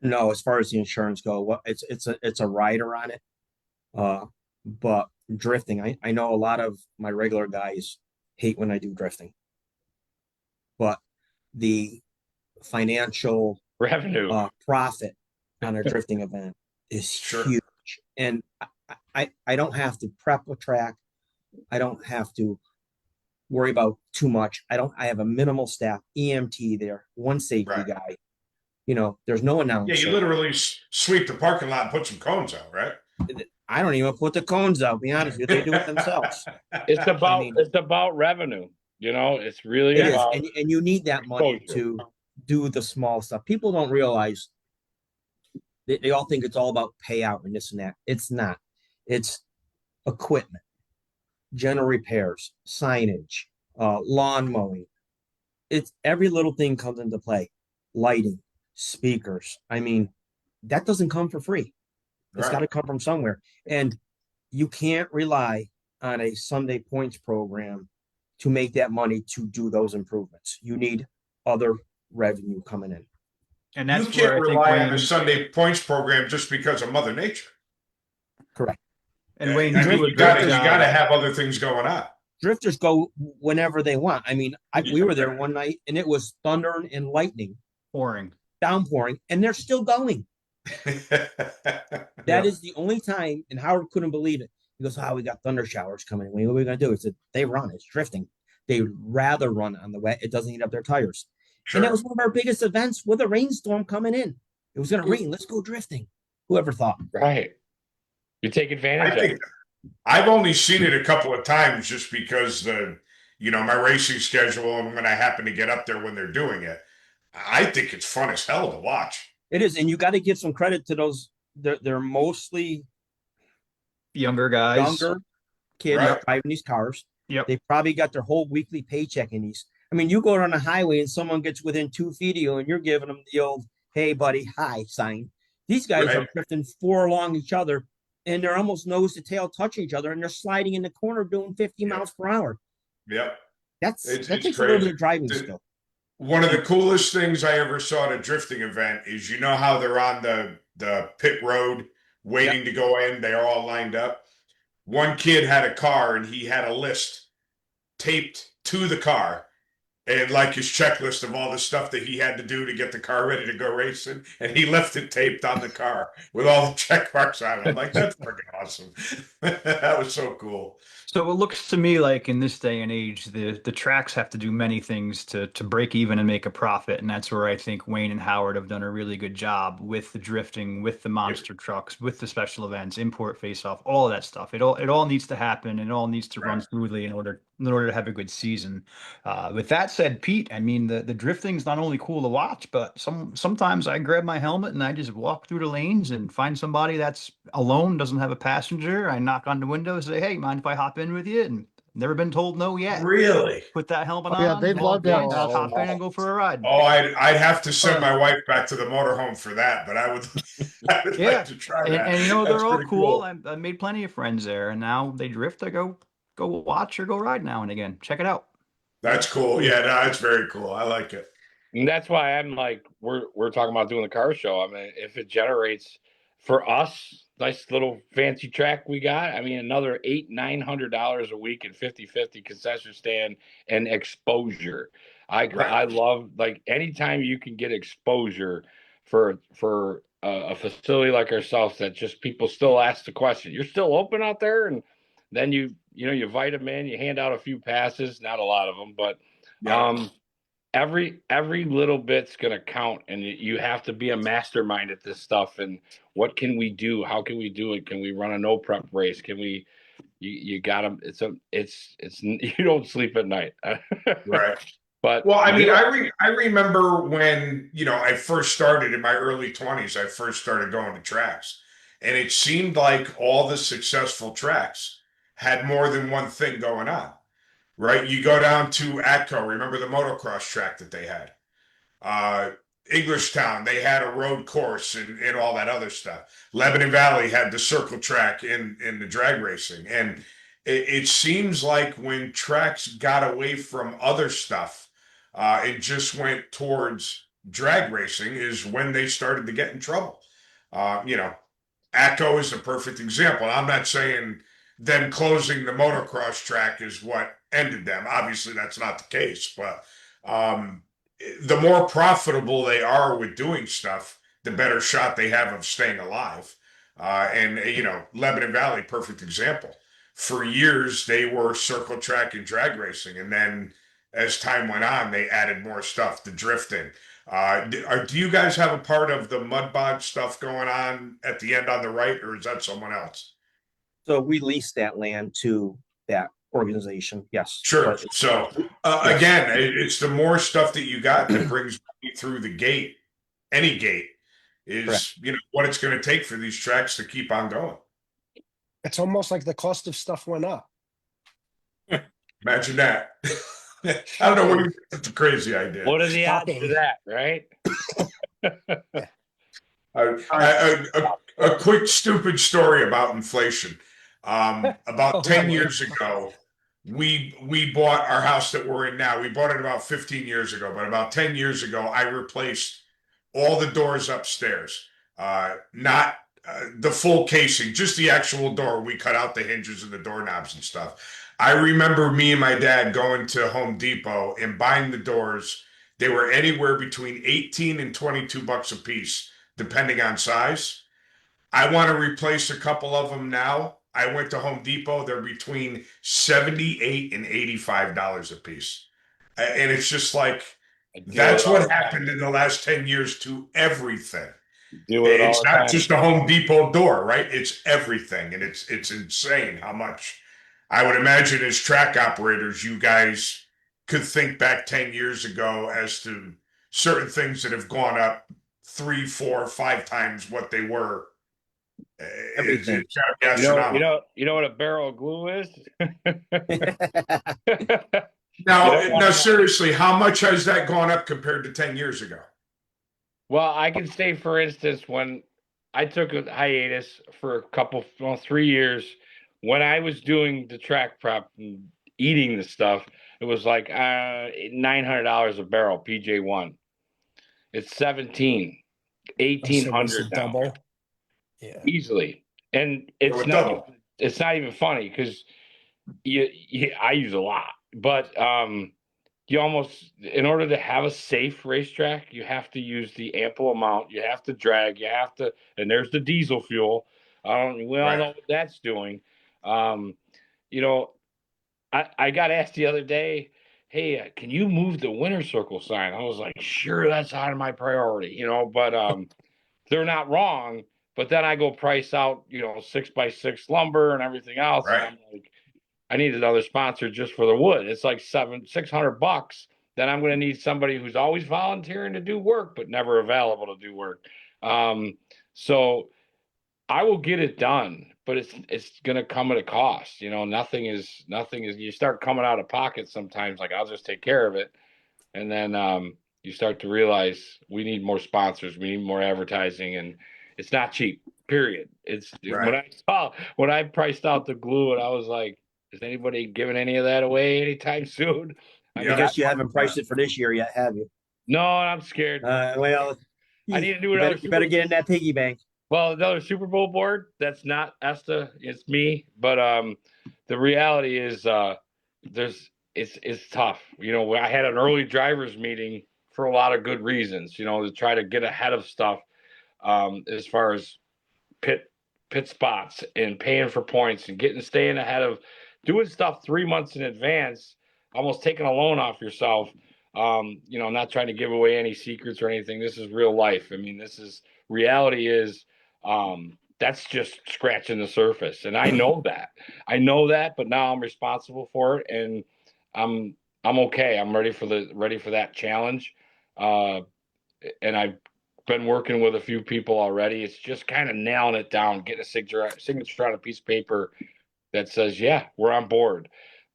No, as far as the insurance go, what it's a rider on it. But drifting, I know a lot of my regular guys hate when I do drifting, but the financial revenue. profit on a drifting event is Sure. huge. And I don't have to prep a track. I don't have to worry about too much. I have a minimal staff, EMT there, one safety Right. guy. You know, there's no Yeah, announcer. you literally sweep the parking lot and put some cones out, right? I don't even put the cones out, be honest with you. They do it themselves. It's about revenue. You know, it's really It is. about And you need that money exposure. to do the small stuff. People don't realize they all think it's all about payout and this and that. It's not. It's equipment, general repairs, signage, lawn mowing. It's every little thing comes into play. Lighting, speakers. I mean, that doesn't come for free. It's got to Right. come from somewhere. And you can't rely on a Sunday points program to make that money to do those improvements. You need other revenue coming in. And You that's where can't I think rely on the Wayne Sunday points program just because of Mother Nature. Correct. and Wayne, I you mean, do a you great gotta job. have other things going on. Drifters go whenever they want. I mean, we were there one night and it was thunder and lightning, Pouring. downpouring, and they're still going. That is the only time, and Howard couldn't believe it. He goes, "Oh, we got thunder showers coming. What are we going to do?" He said, "They run. It's drifting. They rather run on the wet. It doesn't heat up their tires." Sure. And that was one of our biggest events with a rainstorm coming in. It was going to rain. Let's go drifting. Whoever thought? Right. You take advantage I of think it. I've only seen it a couple of times just because my racing schedule and when I happen to get up there when they're doing it. I think it's fun as hell to watch. It is, and you got to give some credit to those. They're mostly Younger guys. younger kids Right. driving these cars. Yep. They probably got their whole weekly paycheck in these. I mean, you go on a highway and someone gets within 2 feet of you and you're giving them the old, "Hey, buddy, hi" sign. These guys Right. are drifting four along each other and they're almost nose to tail touching each other and they're sliding in the corner doing 50 miles per hour. Yep. That It's takes a little crazy. bit of driving The- skill. One of the coolest things I ever saw at a drifting event is how they're on the pit road waiting to go in. They're all lined up. One kid had a car and he had a list taped to the car and like his checklist of all the stuff that he had to do to get the car ready to go racing. And he left it taped on the car with all the check marks on it. I'm like, that's freaking awesome. That was so cool. So it looks to me like in this day and age, the tracks have to do many things to break even and make a profit, and that's where I think Wayne and Howard have done a really good job with the drifting, with the monster trucks, with the special events, import face-off, all of that stuff. It all needs to happen. It all needs to run smoothly in order to have a good season. With that said, Pete, I mean the drifting's not only cool to watch, but sometimes I grab my helmet and I just walk through the lanes and find somebody that's alone, doesn't have a passenger. I knock on the window, say, "Hey, mind if I hop in with you?" And never been told no yet. Really? Put that helmet Oh, yeah, on. they'd all love that, good, Pastor. hop in and go for a ride. Oh, I'd have to send my wife back to the motorhome for that, but I would Yeah, like to try that. and they're That's all pretty cool. I made plenty of friends there, and now they drift. I go watch or go ride now and again. Check it out. That's cool. Yeah, no, it's very cool. I like it. And that's why I'm like, we're talking about doing the car show. I mean, if it generates for us, nice little fancy track we got. I mean, another $800-900 a week in 50/50 concession stand and exposure. I love, like, anytime you can get exposure for a facility like ourselves that just people still ask the question, "You're still open out there?" And then you invite them in, you hand out a few passes, not a lot of them, but every little bit's going to count, and you have to be a mastermind at this stuff. And what can we do? How can we do it? Can we run a no prep race? Can we? You got to. It's you don't sleep at night. Right. But Well, I mean, I remember when I first started in my early 20s. I first started going to tracks, and it seemed like all the successful tracks had more than one thing going on. right? You go down to Atco. Remember the motocross track that they had? Uh, Englishtown, they had a road course and all that other stuff. Lebanon Valley had the circle track in the drag racing. And it seems like when tracks got away from other stuff, it just went towards drag racing is when they started to get in trouble. You know, Atco is a perfect example. I'm not saying them closing the motocross track is what ended them. Obviously, that's not the case, but um, the more profitable they are with doing stuff, the better shot they have of staying alive. And Lebanon Valley, perfect example. For years, they were circle track and drag racing, and then as time went on, they added more stuff, the drifting. Do you guys have a part of the mud bog stuff going on at the end on the right, or is that someone else? So we leased that land to that organization, yes. Sure. But So yes, again, it's the more stuff that you got that brings money through the gate, any gate, correct. is what it's going to take for these tracks to keep on going. It's almost like the cost of stuff went up. Imagine that. I don't know what you think. That's a crazy idea. What are the odds of Shocking. that, right? A quick stupid story about inflation. About Oh, 10 boy. years ago, we bought our house that we're in now. We bought it about 15 years ago, but about 10 years ago, I replaced all the doors upstairs. Not the full casing, just the actual door. We cut out the hinges and the doorknobs and stuff. I remember me and my dad going to Home Depot and buying the doors. They were anywhere between 18 and 22 bucks a piece, depending on size. I want to replace a couple of them now. I went to Home Depot. They're between 78 and $85 a piece. And it's just like, I deal with that's it all what the time. happened in the last 10 years to everything. Deal with it all It's the not time. just a Home Depot door, right? It's everything. And it's insane how much. I would imagine as track operators, you guys could think back 10 years ago as to certain things that have gone up 3, 4, 5 times what they were. Everything. It's gotta be astronomical. You know what a barrel of glue is? Now, seriously, how much has that gone up compared to 10 years ago? Well, I can say, for instance, when I took a hiatus for a couple, 3 years, when I was doing the track prep and eating the stuff, it was like $900 a barrel, PJ1. It's 1,800 now, double. Yeah. easily. And So it doubled. it's not even funny because I use a lot, but you almost, in order to have a safe racetrack, you have to use the ample amount. You have to drag. You have to, and there's the diesel fuel. We all Right. know what that's doing. Um, you know, I got asked the other day, "Hey, can you move the winter circle sign?" I was like, "Sure, that's out of my priority," but they're not wrong. But then I go price out, 6x6 lumber and everything else, and Right. I'm like, I need another sponsor just for the wood. It's like $600. Then I'm going to need somebody who's always volunteering to do work, but never available to do work. So I will get it done, but it's going to come at a cost. Nothing is. You start coming out of pocket sometimes. Like, I'll just take care of it, and then you start to realize we need more sponsors, we need more advertising, and it's not cheap. Period. It's Right. when I priced out the glue, and I was like, is anybody giving any of that away anytime soon? I I mean, guess you haven't priced it for this year yet, have you? no, I'm scared. Well, I need to do you another. you better get in that piggy bank. Well, another Super Bowl board. That's not Esta. It's me. But the reality is, it's tough. I had an early drivers meeting for a lot of good reasons. To try to get ahead of stuff. As far as pit spots and paying for points and staying ahead of doing stuff 3 months in advance, almost taking a loan off yourself. I'm not trying to give away any secrets or anything. This is real life. I mean, reality is that's just scratching the surface. And I know that, but now I'm responsible for it, and I'm okay. I'm ready for that challenge. And I've been working with a few people already. It's just kind of nailing it down, getting a signature on a piece of paper that says, yeah, we're on board.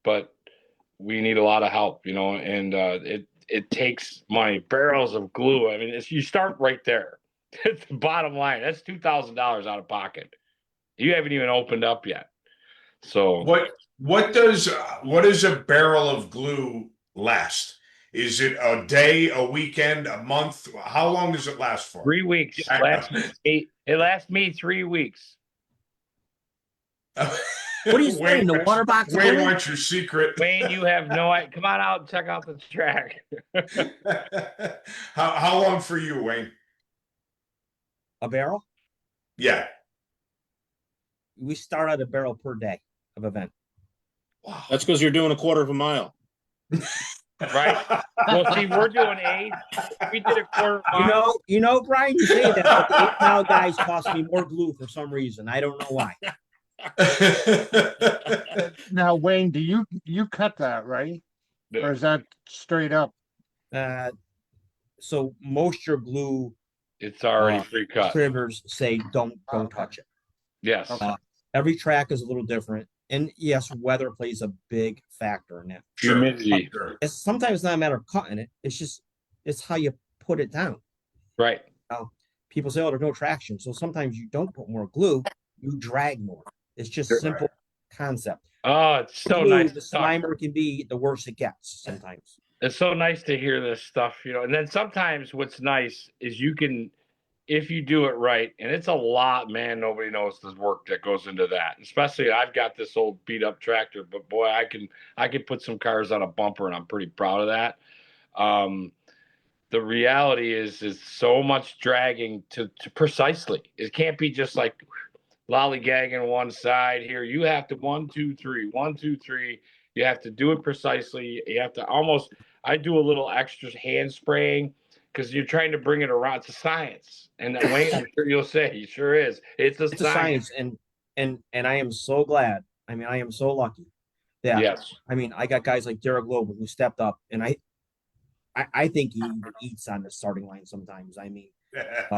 But we need a lot of help, you know, and it takes money, barrels of glue. I mean, you start right there. It's the bottom line. That's $2,000 out of pocket. You haven't even opened up yet. So What does a barrel of glue last? Is it a day, a weekend, a month? How long does it last for? 3 weeks. It lasts me 3 weeks. What are you saying? The water box? Wayne glue? wants your secret. Wayne, you have no idea. Come on out and check out the track. How long for you, Wayne? A barrel? Yeah. We start at a barrel per day of event. Wow. That's because you're doing a quarter of a mile. Right. Well, see, we're doing 8. We did a quarter mile. Brian, you say that, but the 8-mile guys cost me more glue for some reason. I don't know why. Now, Wayne, do you cut that, right? Or is that straight up? So most your glue It's already pre-cut. distributors say don't Okay. touch it. Yes. Okay. Every track is a little different, and yes, weather plays a big factor in that. Sure. Humidity. Sure. It's sometimes not a matter of cutting it. It's how you put it down. Right. People say, "Oh, there's no traction," so sometimes you don't put more glue, you drag more. It's just Sure. simple concept. Oh, it's so Glue, nice. the to talk. slimer can be, the worse it gets sometimes. It's so nice to hear this stuff, you know. And then sometimes what's nice is you can, if you do it right, and it's a lot, man. Nobody knows the work that goes into that. Especially, I've got this old beat up tractor, but boy, I can put some cars on a bumper, and I'm pretty proud of that. The reality is so much dragging to precisely. It can't be just like lollygagging one side here. You have to 1, 2, 3, 1, 2, 3. You have to do it precisely. You have to almost. I do a little extra hand spraying because you're trying to bring it around. It's a science, and Wayne, I'm sure you'll say, it sure is. It's a It's a science, and I am so glad. I mean, I am so lucky that Yes. I mean, I got guys like Derek Loeb who stepped up, and I think he eats on the starting line sometimes. I mean,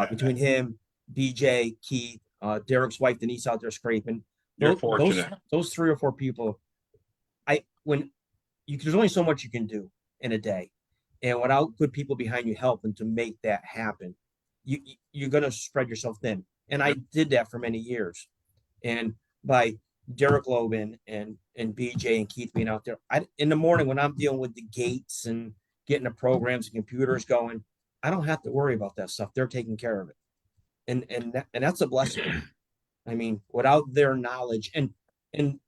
between him, BJ, Keith, Derek's wife Denise out there scraping. You're fortunate. Those 3 or 4 people. There's only so much you can do in a day, and without good people behind you helping to make that happen, you're gonna spread yourself thin. And I did that for many years, and by Derek Loeb and BJ and Keith being out there, in the morning when I'm dealing with the gates and getting the programs and computers going, I don't have to worry about that stuff. They're taking care of it, and that's a blessing. I mean, without their knowledge, and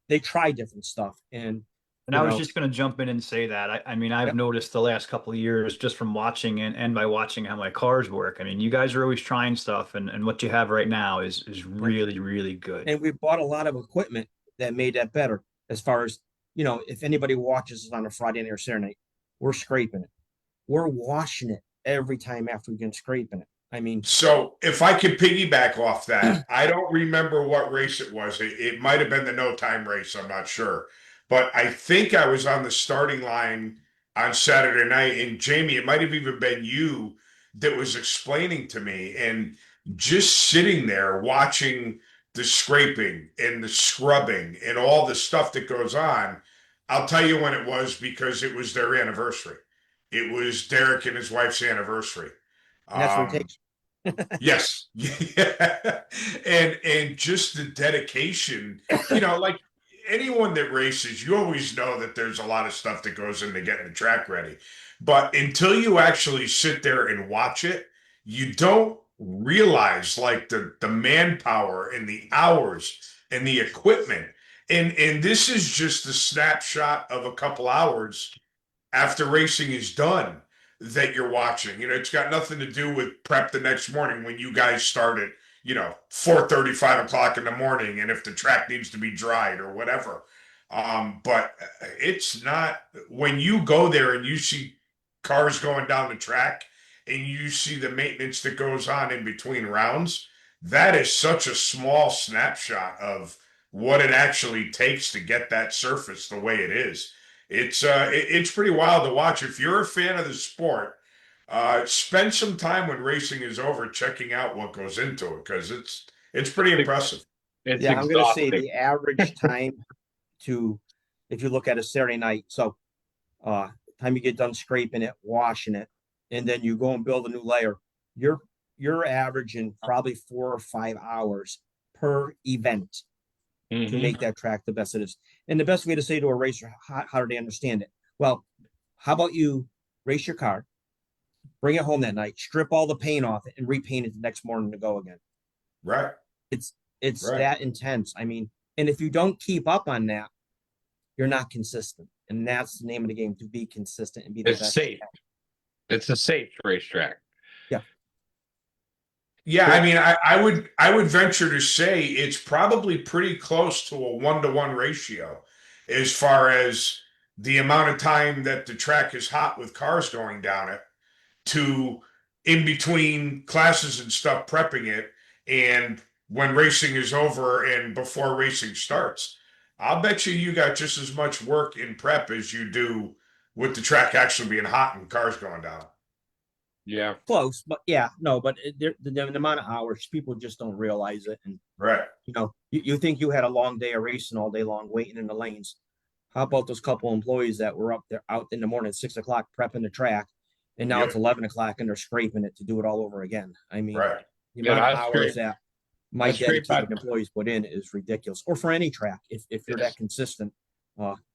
they try different stuff, and I was just going to jump in and say that. I mean, I've Yep. noticed the last couple of years just from watching and by watching how my cars work. I mean, you guys are always trying stuff, and what you have right now is really, really good. And we bought a lot of equipment that made that better. As far as, if anybody watches us on a Friday night or Saturday night, we're scraping it. We're washing it every time after we've been scraping it. I mean, So if I could piggyback off that, I don't remember what race it was. It might have been the no time race. I'm not sure. But I think I was on the starting line on Saturday night. And Jamie, it might have even been you that was explaining to me, and just sitting there watching the scraping and the scrubbing and all the stuff that goes on. I'll tell you when it was, because it was their anniversary. It was Derek and his wife's anniversary. and that's what it takes. Yes. Yeah. And just the dedication, like anyone that races, you always know that there's a lot of stuff that goes into getting the track ready. But until you actually sit there and watch it, you don't realize like the manpower and the hours and the equipment. And this is just a snapshot of a couple hours after racing is done that you're watching. It's got nothing to do with prep the next morning when you guys start at 4:30, 5 o'clock in the morning, and if the track needs to be dried or whatever. But it's not, when you go there and you see cars going down the track and you see the maintenance that goes on in between rounds, that is such a small snapshot of what it actually takes to get that surface the way it is. It's pretty wild to watch. If you're a fan of the sport, spend some time when racing is over checking out what goes into it, because it's pretty impressive. It's I'm going to say exhausting. the average time if you look at a Saturday night. So Time you get done scraping it, washing it, and then you go and build a new layer, you're averaging probably 4 or 5 hours per event to Mhm. make that track the best it is. And the best way to say to a racer, how do they understand it? Well, how about you race your car, bring it home that night, strip all the paint off it, and repaint it the next morning to go again. Right. It's Right. that intense. I mean, and if you don't keep up on that, you're not consistent. And that's the name of the game, to be consistent and be the It's best. safe. It's a safe racetrack. Yeah, I mean, I would venture to say it's probably pretty close to a 1-to-1 ratio as far as the amount of time that the track is hot with cars going down it to in between classes and stuff prepping it and when racing is over and before racing starts. I'll bet you got just as much work in prep as you do with the track actually being hot and cars going down. Yeah. Close, but yeah, no, but the amount of hours, people just don't realize it. And, Right. you think you had a long day of racing all day long, waiting in the lanes. How about those couple employees that were up there out in the morning at 6 o'clock prepping the track, and now Yep. it's 11 o'clock and they're scraping it to do it all over again? I mean, Right. the amount Yeah, of I hours scrape- that I my scrape dedicated my- employees put in is ridiculous. Or for any track, if you're Yes. that consistent,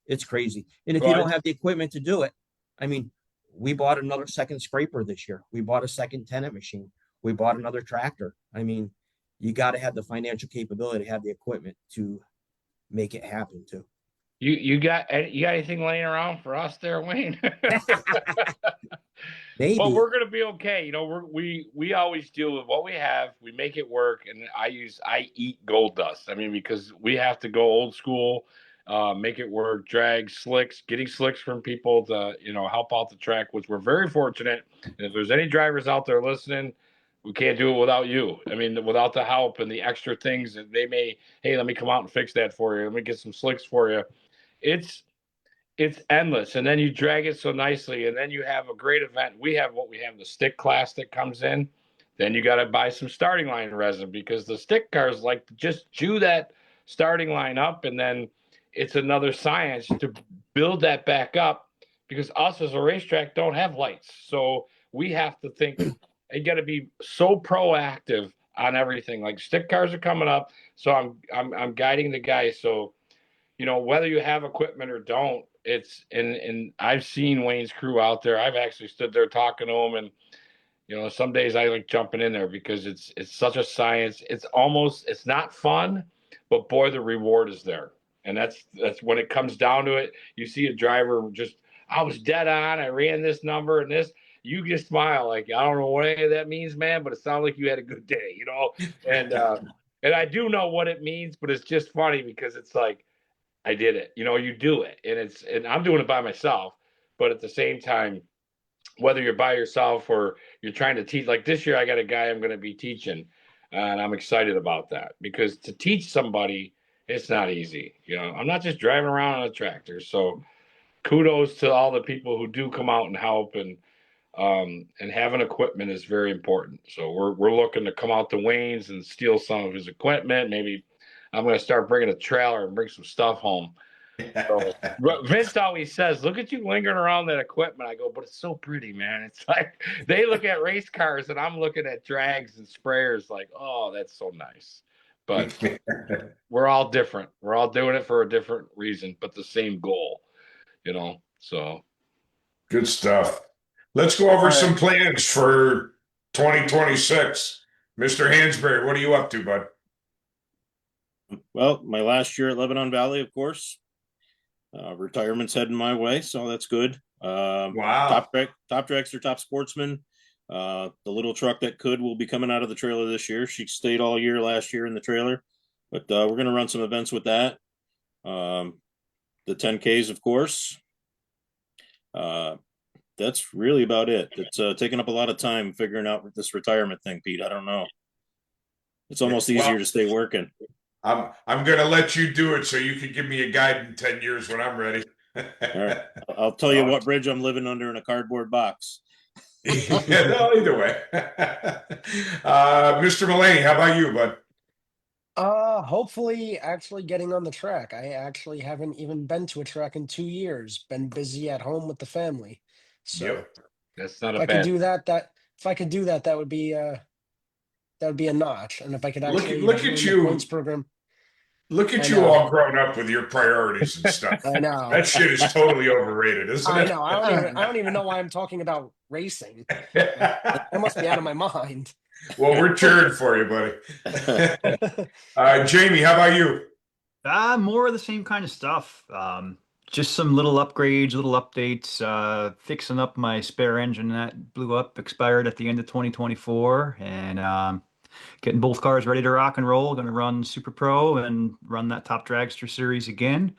it's crazy. And if Well, you don't have the equipment to do it, I mean, we bought another second scraper this year. We bought a second tenant machine. We bought another tractor. I mean, you got to have the financial capability to have the equipment to make it happen too. You got anything laying around for us there, Wayne? Maybe. Well, we're gonna be okay. You know, we always deal with what we have. We make it work, and I eat gold dust. I mean, because we have to go old school, make it work, drag slicks, getting slicks from people to help out the track, which we're very fortunate. And if there's any drivers out there listening, we can't do it without you. I mean, without the help and the extra things that they may. Hey, let me come out and fix that for you. Let me get some slicks for you. It's endless, and then you drag it so nicely, and then you have a great event. We have the stick class that comes in. Then you got to buy some starting line resin because the stick cars like to just chew that starting line up, and then it's another science to build that back up because us as a racetrack don't have lights, so we have to think. You got to be so proactive on everything. Like stick cars are coming up, so I'm guiding the guys. So whether you have equipment or don't, it's and I've seen Wayne's crew out there. I've actually stood there talking to them, and some days I like jumping in there because it's such a science. It's not fun, but boy, the reward is there. And that's when it comes down to it. You see a driver I was dead on. I ran this number and this. You just smile like I don't know what any of that means, man, but it sounds like you had a good day, And and I do know what it means, but it's just funny because it's like. I did it. You do it, and I'm doing it by myself. But at the same time, whether you're by yourself or you're trying to teach, like this year, I got a guy I'm going to be teaching, and I'm excited about that because to teach somebody, it's not easy. I'm not just driving around on a tractor. So kudos to all the people who do come out and help, and having equipment is very important. So we're looking to come out to Wayne's and steal some of his equipment. Maybe I'm going to start bringing a trailer and bring some stuff home. So Vince always says, "Look at you lingering around that equipment." I go, "But it's so pretty, man." It's like they look at race cars and I'm looking at drags and sprayers like, "Oh, that's so nice." But we're all different. We're all doing it for a different reason, but the same goal, So Good stuff. Let's go over some plans for 2026. Mr. Hansberry, what are you up to, bud? Well, my last year at Lebanon Valley, of course. Retirement's heading my way, so that's good. Wow. Top dragster, top sportsman. The little truck that could will be coming out of the trailer this year. She stayed all year last year in the trailer, but we're going to run some events with that. The 10Ks, of course. That's really about it. It's taking up a lot of time figuring out this retirement thing, Pete. I don't know. It's almost easier to stay working. I'm gonna let you do it so you can give me a guide in 10 years when I'm ready. All right. I'll tell you what bridge I'm living under in a cardboard box. No, either way. Mr. Mulaney, how about you, bud? Hopefully actually getting on the track. I actually haven't even been to a track in 2 years. Been busy at home with the family. So Yep. That's not if a I could bad. do that, if I could do that, that would be a notch. And if I could Look actually look at join the points you. program, Look I at you know, all grown up with your priorities and stuff. I know, That shit is totally overrated, isn't I it? know. I don't even know why I'm talking about racing. I must be out of my mind. Well, we're cheering for you, buddy. Jamie, how about you? More of the same kind of stuff. Just some little upgrades, little updates, fixing up my spare engine that blew up, expired at the end of 2024, and getting both cars ready to rock and roll. Going to run Super Pro and run that Top Dragster series again.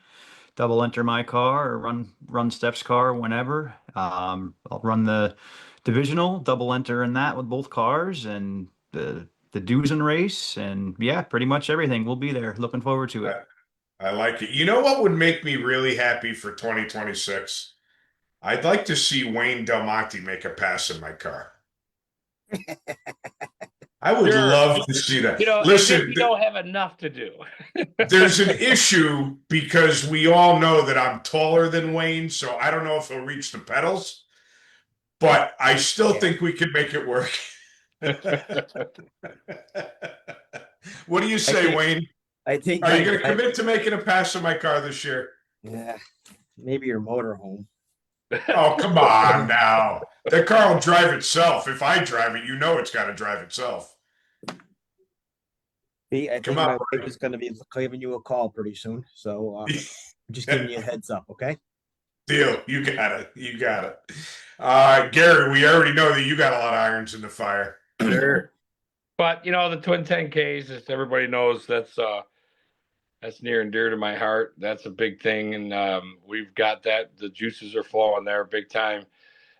Double enter my car or run Steph's car whenever. I'll run the divisional, double enter in that with both cars and the dues and race, and yeah, pretty much everything. We'll be there. Looking forward to it. I like it. You know what would make me really happy for 2026? I'd like to see Wayne Del Monte make a pass in my car. I would Sure. love to see that. You know, Listen, you don't have enough to do. there's an issue because we all know that I'm taller than Wayne, so I don't know if he'll reach the pedals, but I still think we could make it work. What do you say, Wayne? I think Are you going to commit to making a pass in my car this year? yeah, maybe your motorhome. Oh, come on now. The car will drive itself. If I drive it, you know it's got to drive itself. I think Come my on, wife is going to be giving you a call pretty soon, so just giving you a heads up, okay? Deal. You got it. You got it. Gary, we already know that you got a lot of irons in the fire. Sure. But you know, the Twin 10Ks, as everybody knows, that's near and dear to my heart. That's a big thing, and we've got that. The juices are flowing there big time.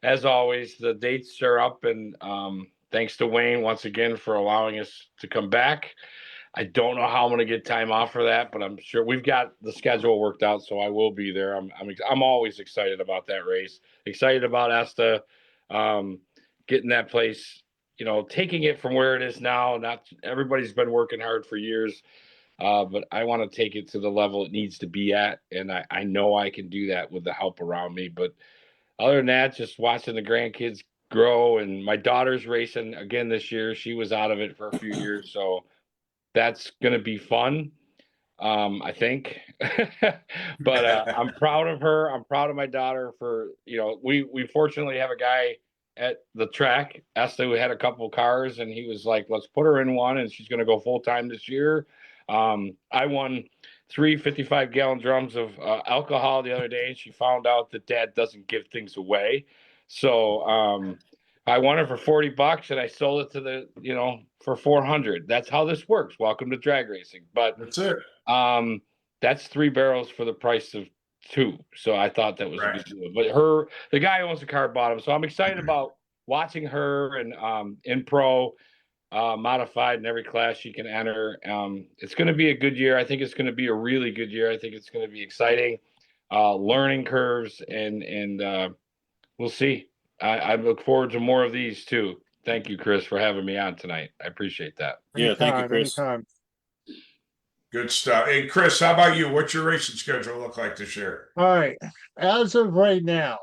As always, the dates are up, and thanks to Wayne once again for allowing us to come back. I don't know how I'm going to get time off for that, but I'm sure we've got the schedule worked out, so I will be there. I'm always excited about that race. Excited about Esta getting that place, you know, taking it from where it is now. Not everybody's been working hard for years, but I want to take it to the level it needs to be at, and I know I can do that with the help around me. But other than that, just watching the grandkids grow, and my daughter's racing again this year. She was out of it for a few years, so that's going to be fun. I think, but I'm proud of her. I'm proud of my daughter for, you know, we fortunately have a guy at the track, Esther, who had a couple of cars, and he was like, let's put her in one, and she's going to go full time this year. I won 3 55-gallon drums of alcohol the other day, and she found out that Dad doesn't give things away. So I won it for $40 and I sold it to the, you know, for 400. That's how this works. Welcome to drag racing. But That's it. that's 3 barrels for the price of 2. So I thought that was a good deal. But the guy who owns the car bought him. So I'm excited about watching her and in pro modified in every class she can enter. It's going to be a good year. I think it's going to be a really good year. I think it's going to be exciting, learning curves, and we'll see. I look forward to more of these too. Thank you, Chris, for having me on tonight. I appreciate that. Yeah, thank you, Chris. Anytime. Good stuff. Hey, Chris, how about you? What's your racing schedule look like this year? All right. As of right now,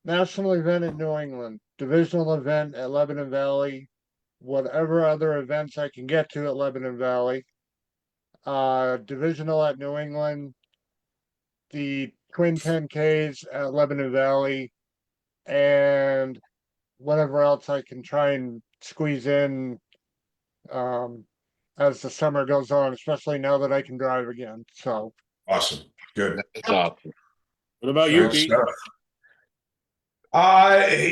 national event in New England, divisional event at Lebanon Valley, whatever other events I can get to at Lebanon Valley, divisional at New England, the Twin 10Ks at Lebanon Valley, and whatever else I can try and squeeze in as the summer goes on, especially now that I can drive again. So Awesome. Good. That's awesome. What about you, Good Pete? stuff.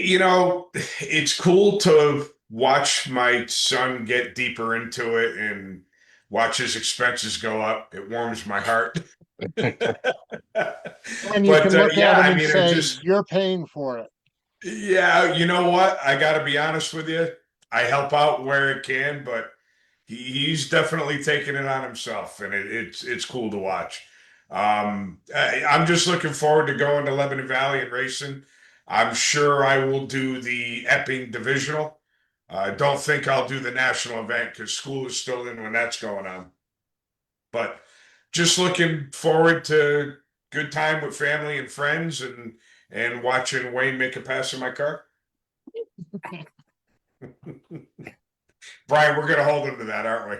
You know, it's cool to watch my son get deeper into it and watch his expenses go up. It warms my heart. and you can look at him and say, you're paying for it. Yeah, you know what? I got to be honest with you. I help out where it can, but he's definitely taking it on himself, and it's cool to watch. I'm just looking forward to going to Lebanon Valley and racing. I'm sure I will do the Epping Divisional. I don't think I'll do the national event because school is still in when that's going on. But just looking forward to good time with family and friends and watching Wayne make a pass in my car. Brian, we're gonna hold him to that, aren't we?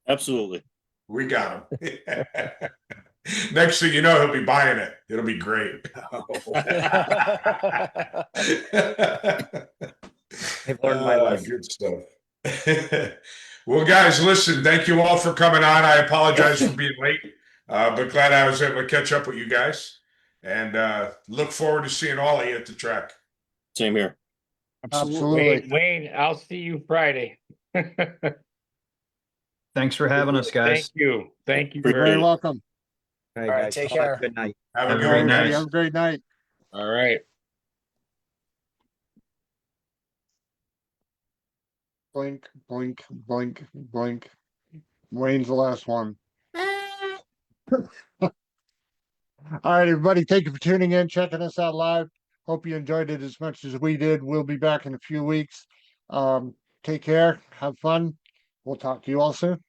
Absolutely. We got him. Next thing you know, he'll be buying it. It'll be great. I've learned my lesson. Good stuff. Well, guys, listen, thank you all for coming on. I apologize for being late, but glad I was able to catch up with you guys. And look forward to seeing all of you at the track. Same here. Absolutely. Wayne, I'll see you Friday. Thanks for having us, guys. Thank you. Thank you You're very very much. welcome. All right, All right, guys. take Have a care. Good night. Have a Have a good great one, night. guys. Have a great night. All right. Blink, blink, blink, blink. Wayne's the last one. All right, everybody. Thank you for tuning in, checking us out live. Hope you enjoyed it as much as we did. We'll be back in a few weeks. Take care. Have fun. We'll talk to you all soon.